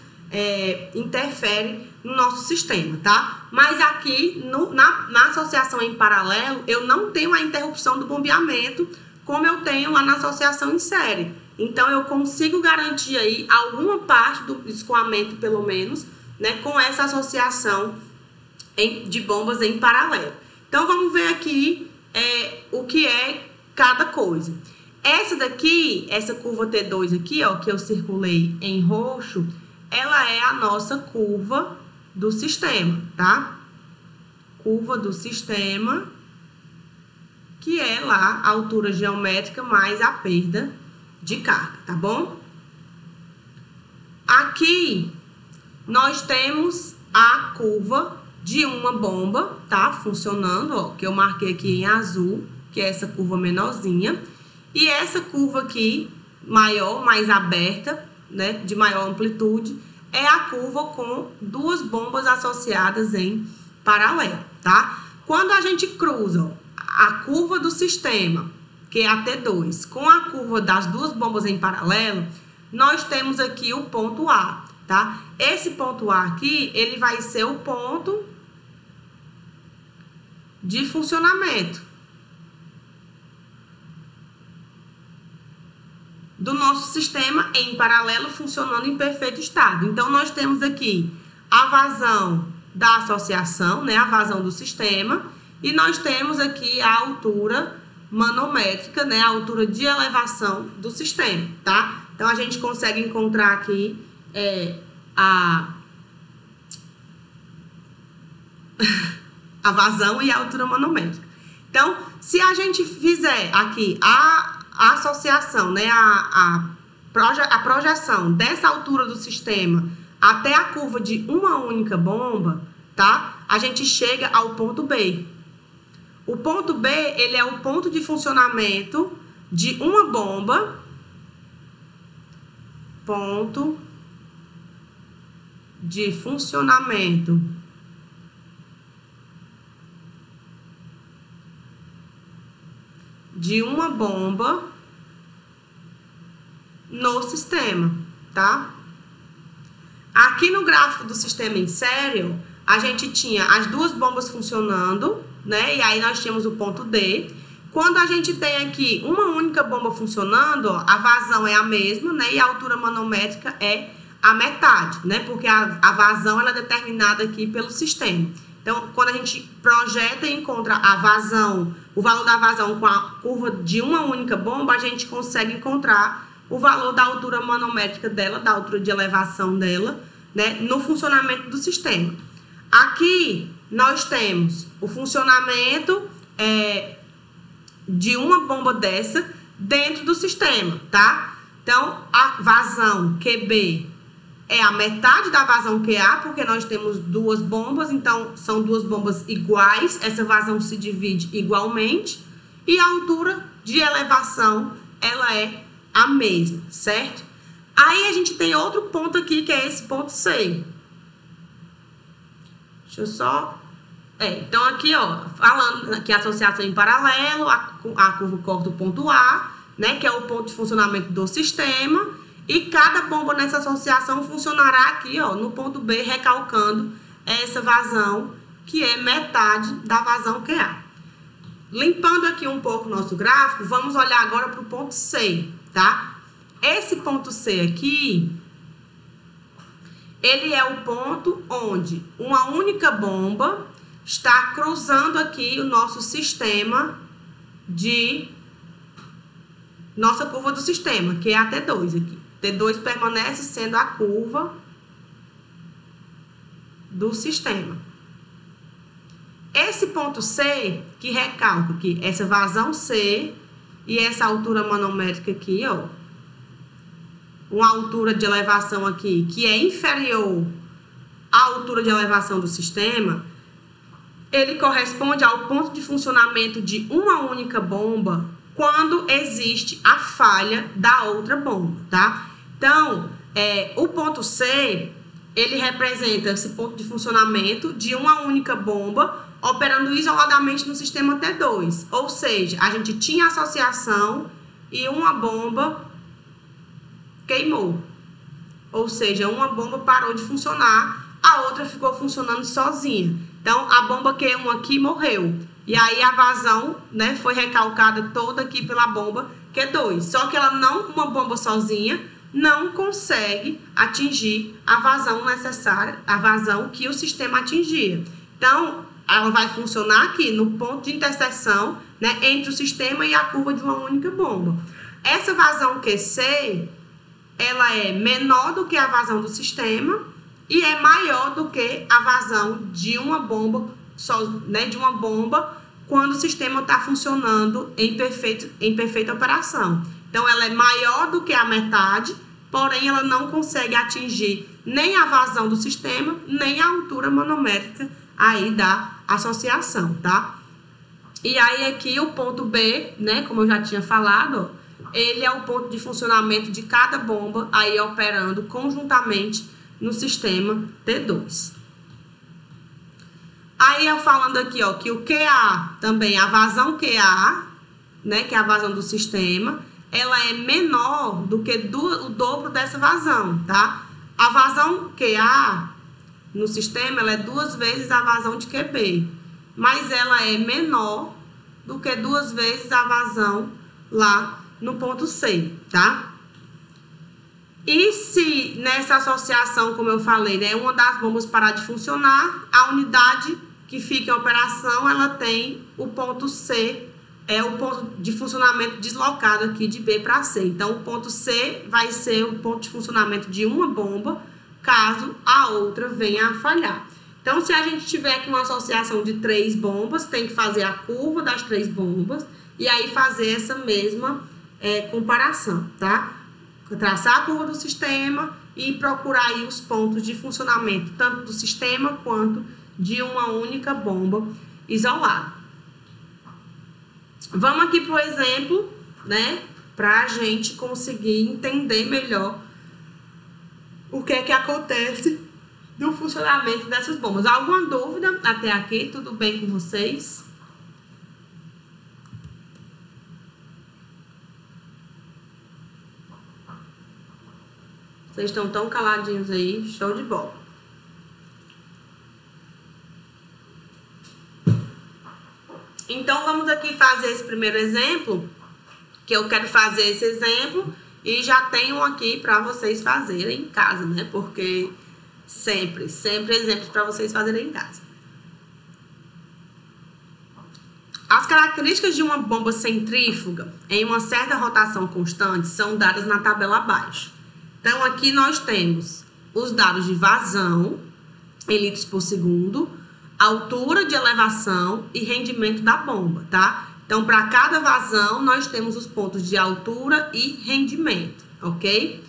interfere no nosso sistema, tá? Mas aqui, na associação em paralelo, eu não tenho a interrupção do bombeamento, como eu tenho lá na associação em série. Então, eu consigo garantir aí alguma parte do escoamento, pelo menos, né, com essa associação de bombas em paralelo. Então, vamos ver aqui o que é cada coisa. Essa daqui, essa curva T2 aqui, ó, que eu circulei em roxo, ela é a nossa curva do sistema, tá? Curva do sistema, que é lá a altura geométrica mais a perda de carga, tá bom? Aqui, nós temos a curva de uma bomba, tá? Funcionando, ó, que eu marquei aqui em azul, que é essa curva menorzinha. E essa curva aqui, maior, mais aberta, né, de maior amplitude, é a curva com duas bombas associadas em paralelo, tá? Quando a gente cruza, ó, a curva do sistema, que é a T2, com a curva das duas bombas em paralelo, nós temos aqui o ponto A, tá? Esse ponto A aqui, ele vai ser o ponto de funcionamento do nosso sistema em paralelo funcionando em perfeito estado. Então, nós temos aqui a vazão da associação, né, a vazão do sistema, e nós temos aqui a altura manométrica, né, a altura de elevação do sistema, tá? Então, a gente consegue encontrar aqui a vazão e a altura manométrica. Então, se a gente fizer aqui a associação, né, a projeção dessa altura do sistema até a curva de uma única bomba, tá? A gente chega ao ponto B. O ponto B, ele é o ponto de funcionamento de uma bomba, ponto de funcionamento de uma bomba no sistema, tá? Aqui no gráfico do sistema em série, a gente tinha as duas bombas funcionando, né? E aí nós tínhamos o ponto D. Quando a gente tem aqui uma única bomba funcionando, ó, a vazão é a mesma, né? E a altura manométrica é a metade, né? Porque a vazão ela é determinada aqui pelo sistema. Então, quando a gente projeta e encontra a vazão, o valor da vazão com a curva de uma única bomba, a gente consegue encontrar o valor da altura manométrica dela, da altura de elevação dela, né? No funcionamento do sistema. Aqui, nós temos o funcionamento de uma bomba dessa dentro do sistema, tá? Então, a vazão QB é a metade da vazão QA, porque nós temos duas bombas, então são duas bombas iguais, essa vazão se divide igualmente, e a altura de elevação, ela é a mesma, certo? Aí a gente tem outro ponto aqui, que é esse ponto C. Deixa eu só... então aqui, ó, falando que a associação em paralelo, a curva corta o ponto A, né, que é o ponto de funcionamento do sistema, e cada bomba nessa associação funcionará aqui, ó, no ponto B, recalcando essa vazão, que é metade da vazão QA. Limpando aqui um pouco o nosso gráfico, vamos olhar agora para o ponto C, tá? Esse ponto C aqui, ele é o ponto onde uma única bomba está cruzando aqui o nosso sistema de... nossa curva do sistema, que é a T2 aqui. T2 permanece sendo a curva do sistema. Esse ponto C, que recalca aqui, essa vazão C e essa altura manométrica aqui, ó, uma altura de elevação aqui que é inferior à altura de elevação do sistema, ele corresponde ao ponto de funcionamento de uma única bomba quando existe a falha da outra bomba, tá? Então, o ponto C, ele representa esse ponto de funcionamento de uma única bomba operando isoladamente no sistema T2. Ou seja, a gente tinha associação e uma bomba queimou. Ou seja, uma bomba parou de funcionar, a outra ficou funcionando sozinha. Então, a bomba Q1 aqui morreu. E aí, a vazão, né, foi recalcada toda aqui pela bomba Q2. Só que ela não, uma bomba sozinha, não consegue atingir a vazão necessária, a vazão que o sistema atingia. Então, ela vai funcionar aqui no ponto de interseção, né, entre o sistema e a curva de uma única bomba. Essa vazão QC, ela é menor do que a vazão do sistema e é maior do que a vazão de uma bomba, né, de uma bomba quando o sistema está funcionando em perfeita operação. Então, ela é maior do que a metade, porém, ela não consegue atingir nem a vazão do sistema, nem a altura manométrica aí da associação, tá? E aí, aqui, o ponto B, né, como eu já tinha falado, ele é o ponto de funcionamento de cada bomba aí operando conjuntamente no sistema T2. Aí, eu falando aqui, ó, que o QA também, a vazão QA, né, que é a vazão do sistema, ela é menor do que o dobro dessa vazão, tá? A vazão QA no sistema, ela é 2 vezes a vazão de QB, mas ela é menor do que 2 vezes a vazão lá no ponto C, tá? E se nessa associação, como eu falei, né, uma das bombas parar de funcionar, a unidade que fica em operação, ela tem o ponto C, é o ponto de funcionamento deslocado aqui de B para C. Então, o ponto C vai ser o ponto de funcionamento de uma bomba, caso a outra venha a falhar. Então, se a gente tiver aqui uma associação de 3 bombas, tem que fazer a curva das 3 bombas e aí fazer essa mesma comparação, tá? Traçar a curva do sistema e procurar aí os pontos de funcionamento, tanto do sistema quanto de uma única bomba isolada. Vamos aqui para o exemplo, né? Para a gente conseguir entender melhor o que é que acontece no funcionamento dessas bombas. Alguma dúvida até aqui? Tudo bem com vocês? Vocês estão tão caladinhos aí, show de bola. Então, vamos aqui fazer esse primeiro exemplo, que eu quero fazer esse exemplo e já tenho aqui para vocês fazerem em casa, né? Porque sempre exemplos para vocês fazerem em casa. As características de uma bomba centrífuga em uma certa rotação constante são dadas na tabela abaixo. Então, aqui nós temos os dados de vazão em litros por segundo, altura de elevação e rendimento da bomba, tá? Então, para cada vazão, nós temos os pontos de altura e rendimento, ok?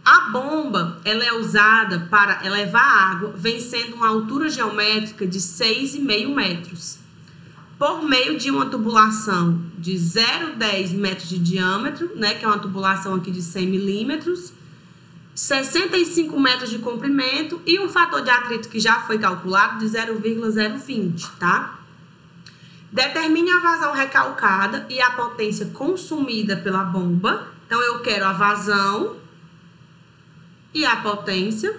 A bomba, ela é usada para elevar água, vencendo uma altura geométrica de 6,5 metros, por meio de uma tubulação de 0,10 metros de diâmetro, né? Que é uma tubulação aqui de 100 milímetros, 65 metros de comprimento e um fator de atrito que já foi calculado de 0,020, tá? Determine a vazão recalcada e a potência consumida pela bomba. Então, eu quero a vazão e a potência.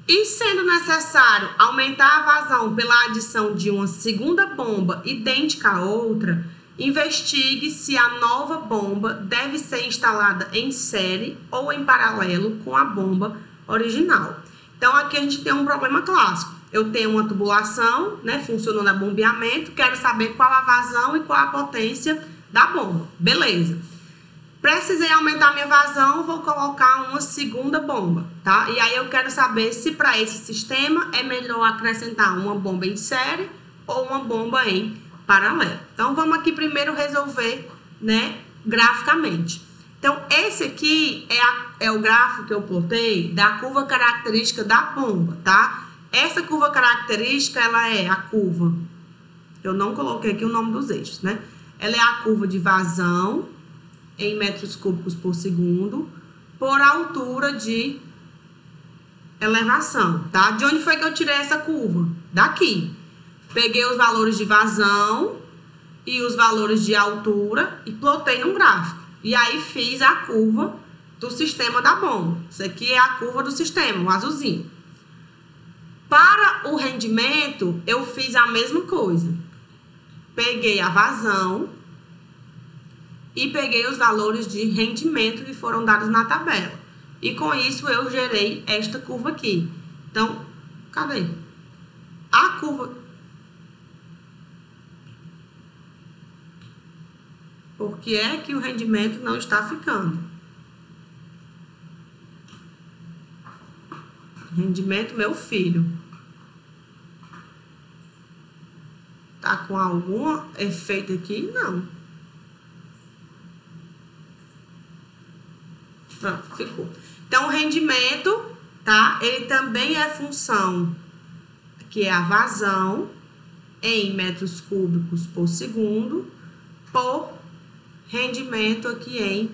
E sendo necessário aumentar a vazão pela adição de uma segunda bomba idêntica à outra, investigue se a nova bomba deve ser instalada em série ou em paralelo com a bomba original. Então, aqui a gente tem um problema clássico. Eu tenho uma tubulação, né, funcionando a bombeamento, quero saber qual a vazão e qual a potência da bomba. Beleza. Precisei aumentar minha vazão, vou colocar uma segunda bomba, tá? E aí eu quero saber se para esse sistema é melhor acrescentar uma bomba em série ou uma bomba em paralelo. Então, vamos aqui primeiro resolver, né, graficamente. Então, esse aqui é o gráfico que eu botei da curva característica da bomba, tá? Essa curva característica, ela é a curva, eu não coloquei aqui o nome dos eixos, né? Ela é a curva de vazão em metros cúbicos por segundo por altura de elevação, tá? De onde foi que eu tirei essa curva? Daqui. Peguei os valores de vazão e os valores de altura e plotei num gráfico. E aí fiz a curva do sistema da bomba. Isso aqui é a curva do sistema, o azulzinho. Para o rendimento, eu fiz a mesma coisa. Peguei a vazão e peguei os valores de rendimento que foram dados na tabela. E com isso eu gerei esta curva aqui. Então, cadê? A curva... Por que é que o rendimento não está ficando? Rendimento, meu filho. Tá com algum efeito aqui? Não. Pronto, ficou. Então, o rendimento, tá? Ele também é função, que é a vazão, em metros cúbicos por segundo, por rendimento aqui em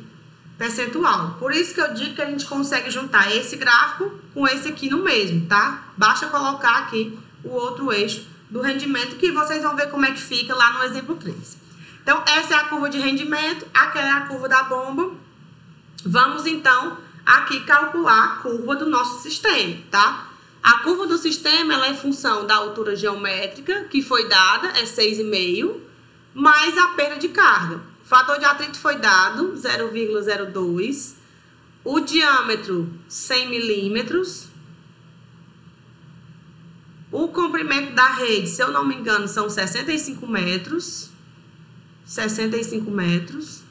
percentual. Por isso que eu digo que a gente consegue juntar esse gráfico com esse aqui no mesmo, tá? Basta colocar aqui o outro eixo do rendimento, que vocês vão ver como é que fica lá no exemplo 3. Então, essa é a curva de rendimento, aquela é a curva da bomba. Vamos, então, aqui calcular a curva do nosso sistema, tá? A curva do sistema, ela é função da altura geométrica, que foi dada, é 6,5, mais a perda de carga. O fator de atrito foi dado, 0,02. O diâmetro, 100 milímetros. O comprimento da rede, se eu não me engano, são 65 metros. 65 metros.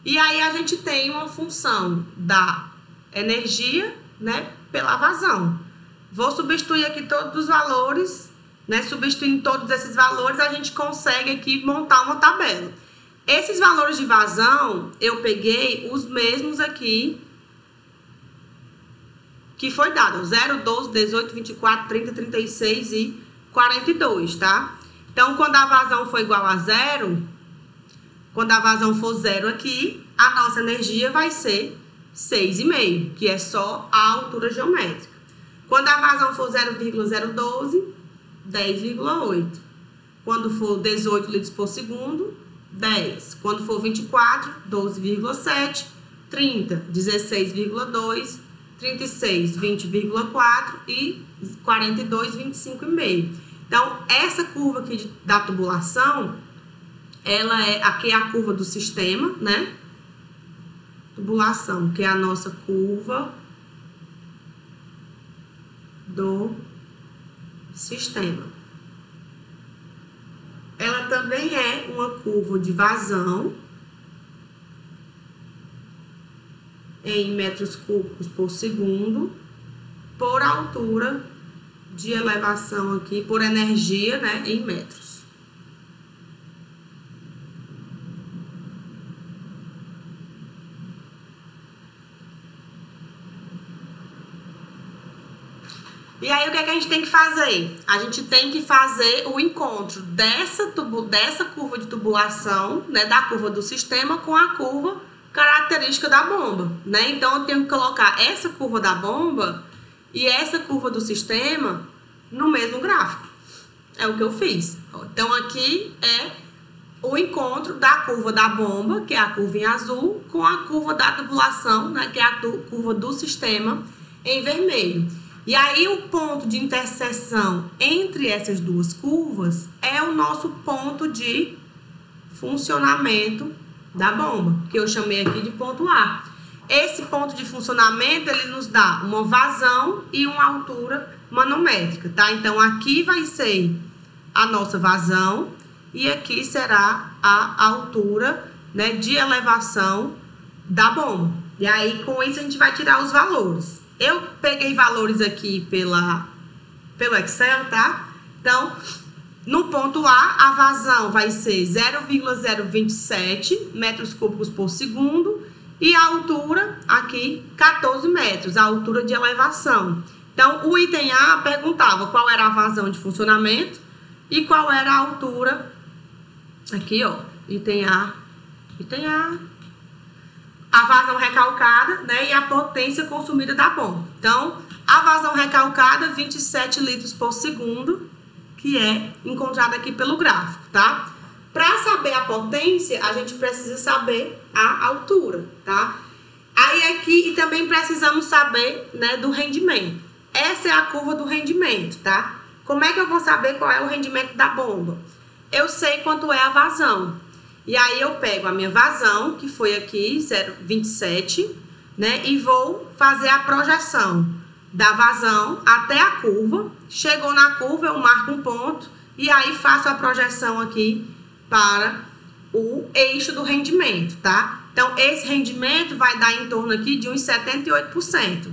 E aí, a gente tem uma função da energia, né, pela vazão. Vou substituir aqui todos os valores, né? Substituindo todos esses valores, a gente consegue aqui montar uma tabela. Esses valores de vazão, eu peguei os mesmos aqui que foi dado, 0, 12, 18, 24, 30, 36 e 42, tá? Então, quando a vazão for igual a 0, quando a vazão for 0 aqui, a nossa energia vai ser 6,5, que é só a altura geométrica. Quando a vazão for 0,012, 10,8. Quando for 18 litros por segundo, 10. Quando for 24, 12,7. 30, 16,2. 36, 20,4. E 42, 25,5. Então, essa curva aqui da tubulação, ela aqui é a curva do sistema, né? Tubulação, que é a nossa curva do sistema. Ela também é uma curva de vazão em metros cúbicos por segundo, por altura de elevação aqui, por energia, né, em metros. E aí, o que é que a gente tem que fazer? A gente tem que fazer o encontro dessa curva de tubulação, né, da curva do sistema com a curva característica da bomba, né? Então, eu tenho que colocar essa curva da bomba e essa curva do sistema no mesmo gráfico. É o que eu fiz. Então, aqui é o encontro da curva da bomba, que é a curva em azul, com a curva da tubulação, né, que é a curva do sistema, em vermelho. E aí, o ponto de interseção entre essas duas curvas é o nosso ponto de funcionamento da bomba, que eu chamei aqui de ponto A. Esse ponto de funcionamento, ele nos dá uma vazão e uma altura manométrica, tá? Então, aqui vai ser a nossa vazão e aqui será a altura, né, de elevação da bomba. E aí, com isso, a gente vai tirar os valores. Eu peguei valores aqui pelo Excel, tá? Então, no ponto A, a vazão vai ser 0,027 metros cúbicos por segundo e a altura aqui 14 metros, a altura de elevação. Então, o item A perguntava qual era a vazão de funcionamento e qual era a altura, aqui ó, item A, a vazão recalcada, né, e a potência consumida da bomba. Então, a vazão recalcada, 27 litros por segundo, que é encontrada aqui pelo gráfico, tá? Para saber a potência, a gente precisa saber a altura, tá? Aí aqui, e também precisamos saber, né, do rendimento. Essa é a curva do rendimento, tá? Como é que eu vou saber qual é o rendimento da bomba? Eu sei quanto é a vazão. E aí eu pego a minha vazão, que foi aqui, 0,27, né? E vou fazer a projeção da vazão até a curva. Chegou na curva, eu marco um ponto e aí faço a projeção aqui para o eixo do rendimento, tá? Então, esse rendimento vai dar em torno aqui de uns 78%.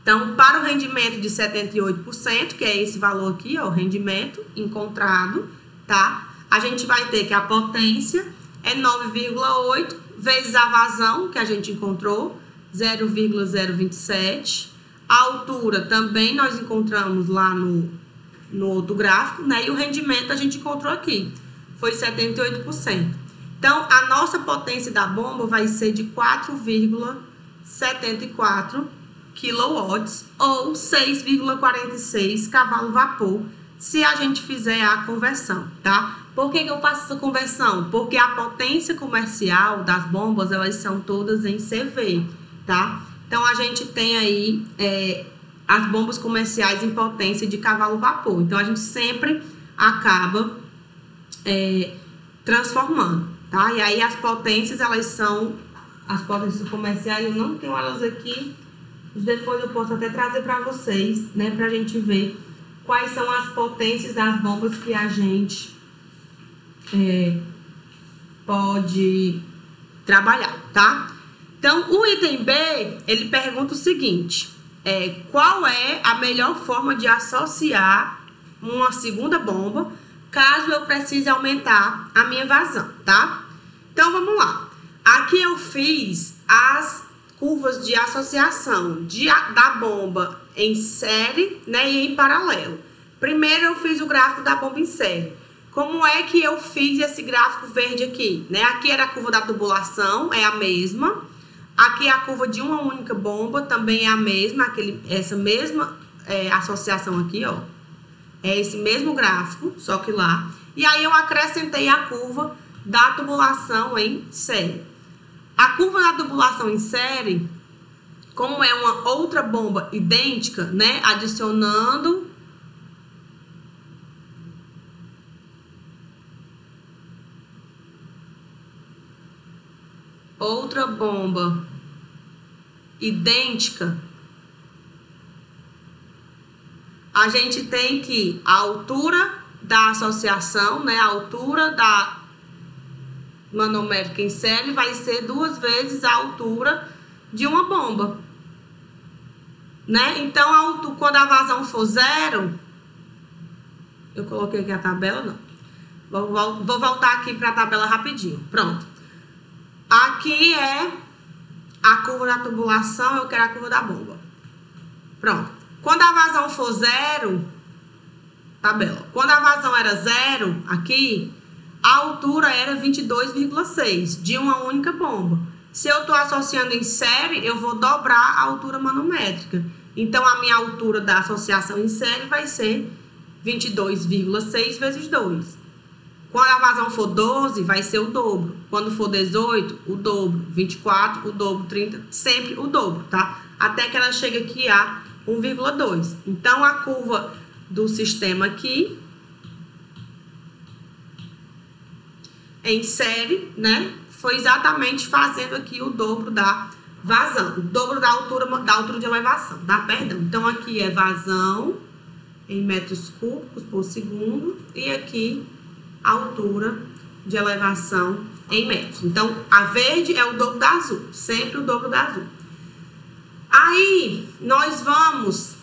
Então, para o rendimento de 78%, que é esse valor aqui, ó, o rendimento encontrado, tá? A gente vai ter que a potência é 9,8 vezes a vazão que a gente encontrou, 0,027. A altura também nós encontramos lá no outro gráfico, né? E o rendimento a gente encontrou aqui, foi 78%. Então, a nossa potência da bomba vai ser de 4,74 kW ou 6,46 cavalo-vapor, se a gente fizer a conversão, tá? Por que eu faço essa conversão? Porque a potência comercial das bombas, elas são todas em CV, tá? Então, a gente tem aí as bombas comerciais em potência de cavalo-vapor. Então, a gente sempre acaba transformando, tá? E aí, as potências, elas são... As potências comerciais, eu não tenho elas aqui. Depois eu posso até trazer para vocês, né? Pra gente ver quais são as potências das bombas que a gente pode trabalhar, tá? Então, o item B, ele pergunta o seguinte, qual é a melhor forma de associar uma segunda bomba, caso eu precise aumentar a minha vazão, tá? Então, vamos lá. Aqui eu fiz as curvas de associação da bomba em série, né, e em paralelo. Primeiro eu fiz o gráfico da bomba em série. Como é que eu fiz esse gráfico verde aqui? Né? Aqui era a curva da tubulação, é a mesma. Aqui a curva de uma única bomba também é a mesma, essa mesma associação aqui, ó. É esse mesmo gráfico, só que lá. E aí eu acrescentei a curva da tubulação em série. A curva da tubulação em série, como é uma outra bomba idêntica, né? Adicionando outra bomba idêntica, a gente tem que a altura da associação, né, a altura da manométrica em série vai ser 2 vezes a altura de uma bomba, né? Então, quando a vazão for 0, eu coloquei aqui a tabela, não. Vou voltar aqui para a tabela rapidinho. Pronto. Aqui é a curva da tubulação, eu quero a curva da bomba. Pronto. Quando a vazão for 0, tabela. Quando a vazão era 0, aqui, a altura era 22,6 de uma única bomba. Se eu estou associando em série, eu vou dobrar a altura manométrica. Então, a minha altura da associação em série vai ser 22,6 vezes 2. Quando a vazão for 12, vai ser o dobro. Quando for 18, o dobro. 24, o dobro. 30, sempre o dobro, tá? Até que ela chegue aqui a 1,2. Então, a curva do sistema aqui, em série, né? Foi exatamente fazendo aqui o dobro da vazão. O dobro da altura de elevação, tá? Perdão. Então, aqui é vazão em metros cúbicos por segundo. E aqui a altura de elevação em metros. Então, a verde é o dobro da azul, sempre o dobro da azul. Aí, nós vamos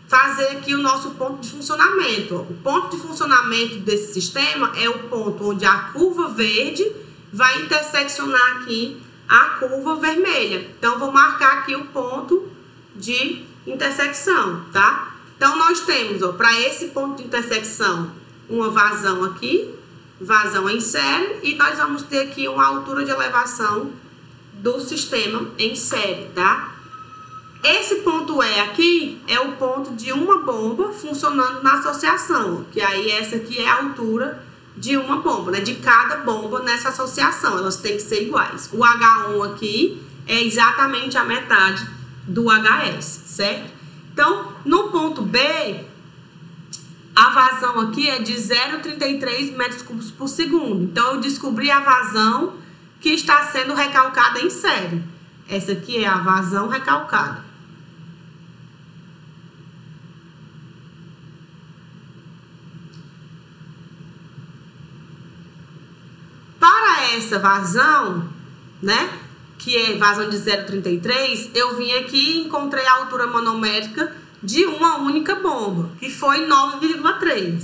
fazer aqui o nosso ponto de funcionamento. O ponto de funcionamento desse sistema é o ponto onde a curva verde vai interseccionar aqui a curva vermelha. Então, vou marcar aqui o ponto de intersecção, tá? Então, nós temos, ó, para esse ponto de intersecção, uma vazão aqui, vazão em série, e nós vamos ter aqui uma altura de elevação do sistema em série, tá? Esse ponto E aqui é o ponto de uma bomba funcionando na associação, que aí essa aqui é a altura de uma bomba, né? De cada bomba nessa associação, elas têm que ser iguais. O H1 aqui é exatamente a metade do HS, certo? Então, no ponto B, a vazão aqui é de 0,33 metros cúbicos por segundo. Então, eu descobri a vazão que está sendo recalcada em série. Essa aqui é a vazão recalcada. Para essa vazão, né, que é vazão de 0,33, eu vim aqui e encontrei a altura manométrica de uma única bomba, que foi 9,3.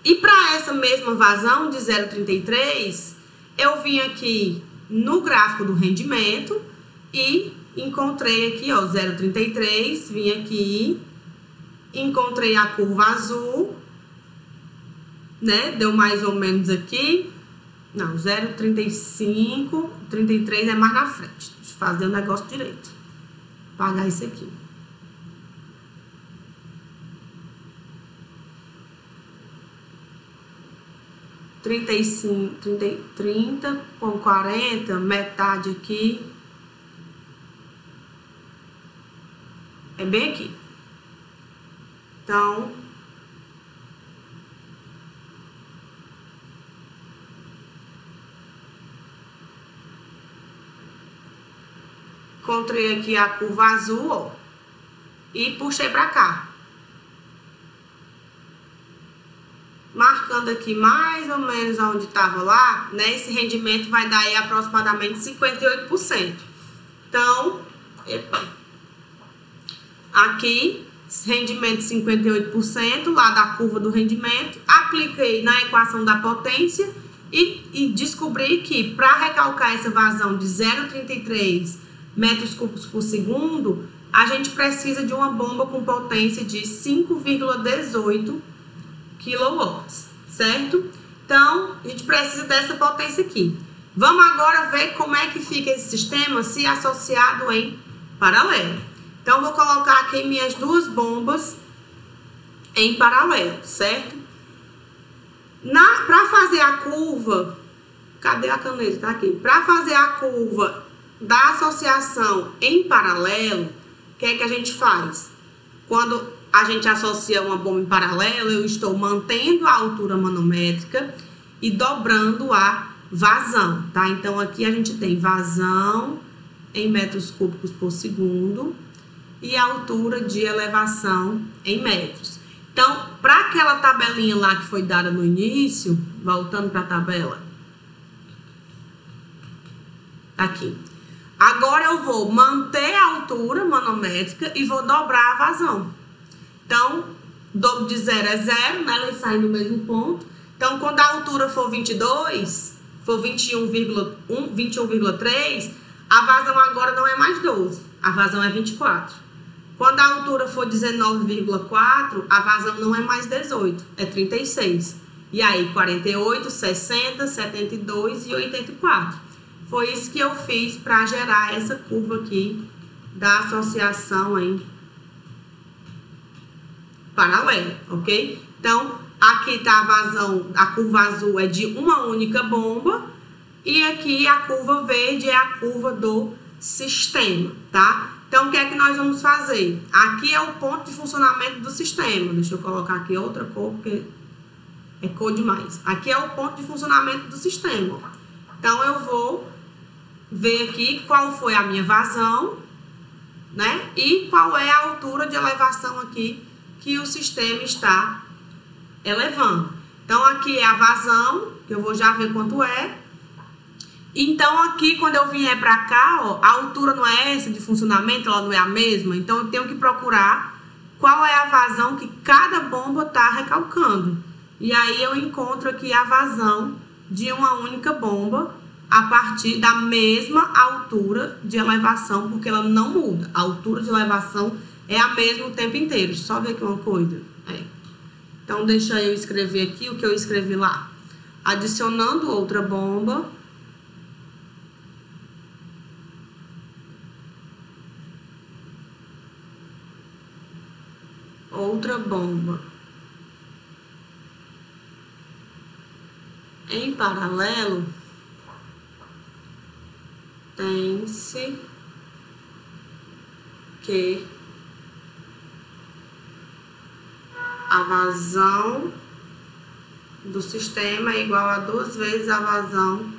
E para essa mesma vazão de 0,33, eu vim aqui no gráfico do rendimento e encontrei aqui, ó, 0,33, vim aqui, encontrei a curva azul, né, deu mais ou menos aqui, não, 0,35, 33 é mais na frente, deixa eu fazer o negócio direito, apagar isso aqui. 35, 30 com 40, metade aqui. É bem aqui. Então, encontrei aqui a curva azul, ó, e puxei pra cá. Marcando aqui mais ou menos onde estava lá, né? Esse rendimento vai dar aí aproximadamente 58%. Então, aqui, rendimento 58%, lá da curva do rendimento, apliquei na equação da potência e descobri que para recalcar essa vazão de 0,33 metros cúbicos por segundo, a gente precisa de uma bomba com potência de 5,18 kW, certo? Então, a gente precisa dessa potência aqui. Vamos agora ver como é que fica esse sistema se associado em paralelo. Então, vou colocar aqui minhas duas bombas em paralelo, certo? Para fazer a curva, cadê a caneta? Tá aqui. Para fazer a curva da associação em paralelo, o que é que a gente faz? Quando a gente associa uma bomba em paralelo, eu estou mantendo a altura manométrica e dobrando a vazão, tá? Então, aqui a gente tem vazão em metros cúbicos por segundo e a altura de elevação em metros. Então, para aquela tabelinha lá que foi dada no início, voltando para a tabela, aqui. Agora eu vou manter a altura manométrica e vou dobrar a vazão. Então, dobro de 0 é 0, né? Elas saem no mesmo ponto. Então, quando a altura for 22, for 21,3, a vazão agora não é mais 12, a vazão é 24. Quando a altura for 19,4, a vazão não é mais 18, é 36. E aí, 48, 60, 72 e 84. Foi isso que eu fiz para gerar essa curva aqui da associação em paralelo, ok? Então, aqui tá a vazão, a curva azul é de uma única bomba e aqui a curva verde é a curva do sistema, tá? Então, o que é que nós vamos fazer? Aqui é o ponto de funcionamento do sistema. Deixa eu colocar aqui outra cor, porque é cor demais. Aqui é o ponto de funcionamento do sistema. Então, eu vou ver aqui qual foi a minha vazão, né? E qual é a altura de elevação aqui que o sistema está elevando. Então, aqui é a vazão, que eu vou já ver quanto é. Então, aqui, quando eu vier para cá, ó, a altura não é essa de funcionamento, ela não é a mesma. Então, eu tenho que procurar qual é a vazão que cada bomba está recalcando. E aí, eu encontro aqui a vazão de uma única bomba a partir da mesma altura de elevação, porque ela não muda. A altura de elevação é a mesma o tempo inteiro. Deixa eu só ver aqui uma coisa. Então, deixa eu escrever aqui o que eu escrevi lá. Adicionando outra bomba. Outra bomba. Em paralelo, tem-se que a vazão do sistema é igual a 2 vezes a vazão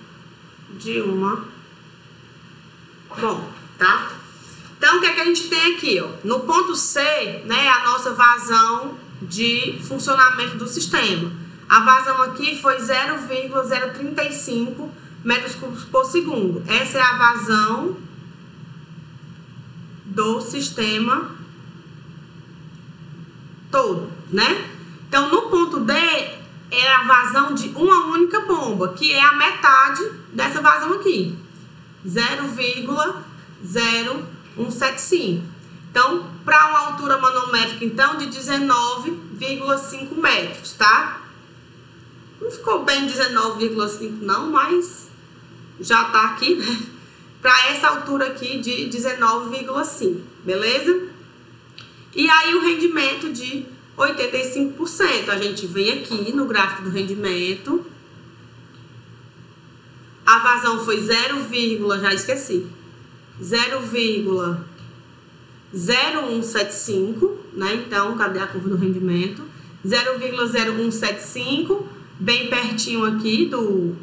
de uma bomba, tá? Então, o que é que a gente tem aqui, ó? No ponto C, né, a nossa vazão de funcionamento do sistema. A vazão aqui foi 0,035 metros cúbicos por segundo. Essa é a vazão do sistema todo, né? Então, no ponto D, é a vazão de uma única bomba, que é a metade dessa vazão aqui. 0,0175. Então, para uma altura manométrica, então, de 19,5 metros, tá? Não ficou bem 19,5 não, mas já tá aqui, né? Para essa altura aqui de 19,5, beleza? E aí o rendimento de 85%. A gente vem aqui no gráfico do rendimento. A vazão foi 0,0175, né? Então, cadê a curva do rendimento? 0,0175, bem pertinho aqui do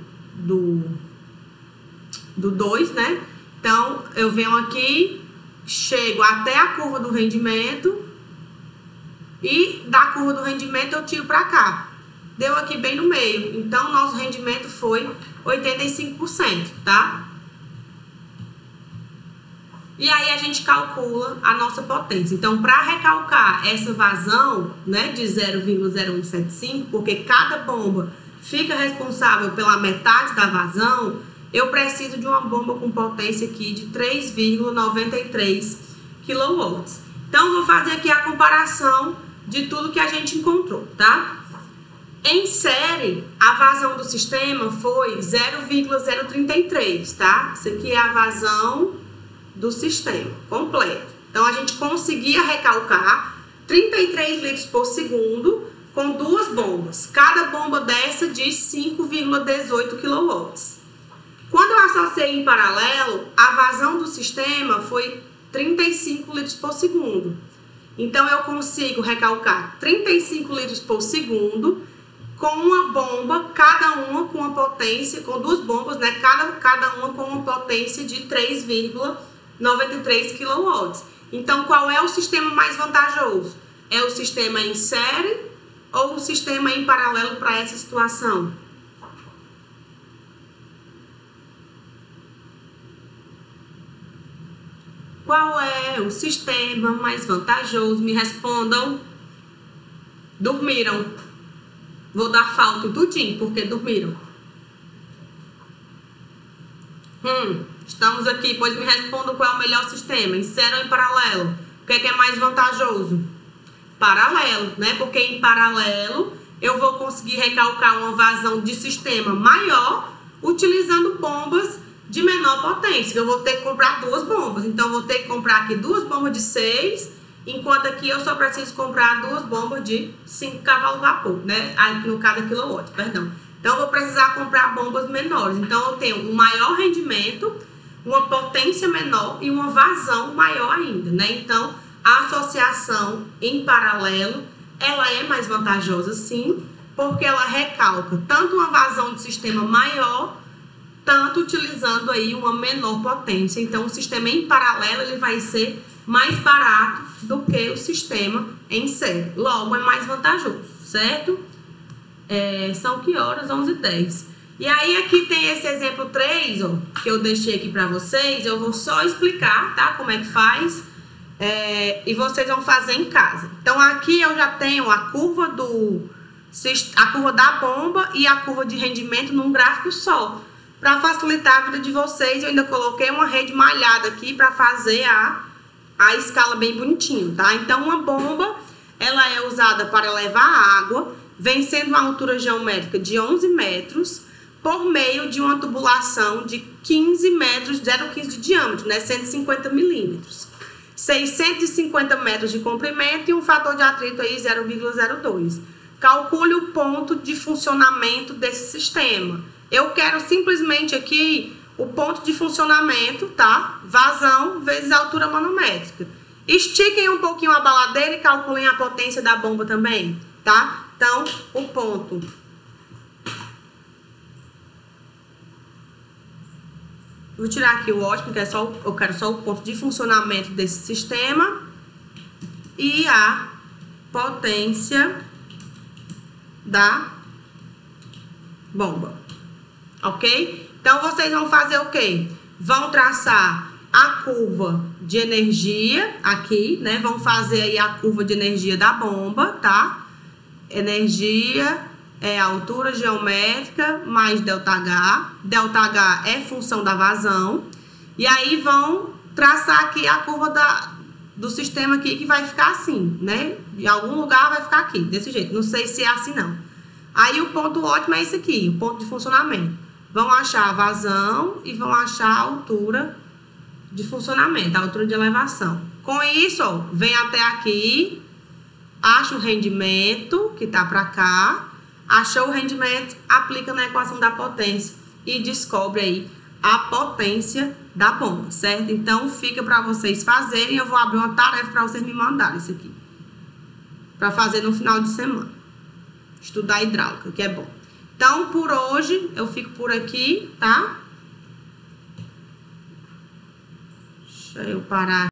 2, né? Então, eu venho aqui, chego até a curva do rendimento e da curva do rendimento eu tiro para cá. Deu aqui bem no meio. Então, nosso rendimento foi 85%, tá? E aí a gente calcula a nossa potência. Então, para recalcar essa vazão, né, de 0,0175, porque cada bomba fica responsável pela metade da vazão, eu preciso de uma bomba com potência aqui de 3,93 kW. Então, vou fazer aqui a comparação de tudo que a gente encontrou, tá? Em série, a vazão do sistema foi 0,033, tá? Isso aqui é a vazão do sistema completo. Então, a gente conseguia recalcar 33 litros por segundo com duas bombas. Cada bomba dessa de 5,18 kW. Quando eu associei em paralelo, a vazão do sistema foi 35 litros por segundo. Então, eu consigo recalcar 35 litros por segundo com uma bomba, cada uma com uma potência, com duas bombas, né? Cada uma com uma potência de 3,93 kW. Então, qual é o sistema mais vantajoso? É o sistema em série ou o sistema em paralelo para essa situação? Qual é o sistema mais vantajoso? Me respondam. Dormiram. Vou dar falta em tudinho, porque dormiram. Estamos aqui, pois me respondam qual é o melhor sistema, em série ou em paralelo. O que é mais vantajoso? Paralelo, né? Porque em paralelo eu vou conseguir recalcar uma vazão de sistema maior utilizando bombas de menor potência. Eu vou ter que comprar duas bombas. Então, eu vou ter que comprar aqui duas bombas de 6, enquanto aqui eu só preciso comprar duas bombas de 5 cavalos vapor, né? Aqui no cada quilowatt, perdão. Então, eu vou precisar comprar bombas menores. Então, eu tenho um maior rendimento, uma potência menor e uma vazão maior ainda, né? Então, a associação em paralelo, ela é mais vantajosa, sim, porque ela recalca tanto uma vazão de sistema maior, tanto utilizando aí uma menor potência. Então, o sistema em paralelo, ele vai ser mais barato do que o sistema em série. Logo, é mais vantajoso, certo? São que horas? 11h10. E aí, aqui tem esse exemplo 3, ó, que eu deixei aqui para vocês. Eu vou só explicar, tá? Como é que faz. E vocês vão fazer em casa. Então, aqui eu já tenho a curva da bomba e a curva de rendimento num gráfico só. Para facilitar a vida de vocês, eu ainda coloquei uma rede malhada aqui para fazer a escala bem bonitinho, tá? Então, uma bomba, ela é usada para levar água, vencendo uma altura geométrica de 11 metros, por meio de uma tubulação de 15 metros, 0,15 de diâmetro, né? 150 milímetros. 650 metros de comprimento e um fator de atrito aí 0,02. Calcule o ponto de funcionamento desse sistema. Eu quero simplesmente aqui o ponto de funcionamento, tá? Vazão vezes a altura manométrica. Estiquem um pouquinho a baladeira e calculem a potência da bomba também, tá? Então, o ponto. Vou tirar aqui o ótimo, que eu quero só o ponto de funcionamento desse sistema. E a potência da bomba. Ok? Então, vocês vão fazer o quê? Vão traçar a curva de energia aqui, né? Vão fazer aí a curva de energia da bomba, tá? Energia é a altura geométrica mais ΔH. ΔH é função da vazão. E aí, vão traçar aqui a curva do sistema aqui, que vai ficar assim, né? Em algum lugar vai ficar aqui, desse jeito. Não sei se é assim, não. Aí, o ponto ótimo é esse aqui, o ponto de funcionamento. Vão achar a vazão e vão achar a altura de funcionamento, a altura de elevação. Com isso, ó, vem até aqui, acha o rendimento, que tá para cá, achou o rendimento, aplica na equação da potência e descobre aí a potência da bomba, certo? Então, fica para vocês fazerem. Eu vou abrir uma tarefa para vocês me mandarem isso aqui, para fazer no final de semana. Estudar hidráulica, que é bom. Então, por hoje, eu fico por aqui, tá? Deixa eu parar.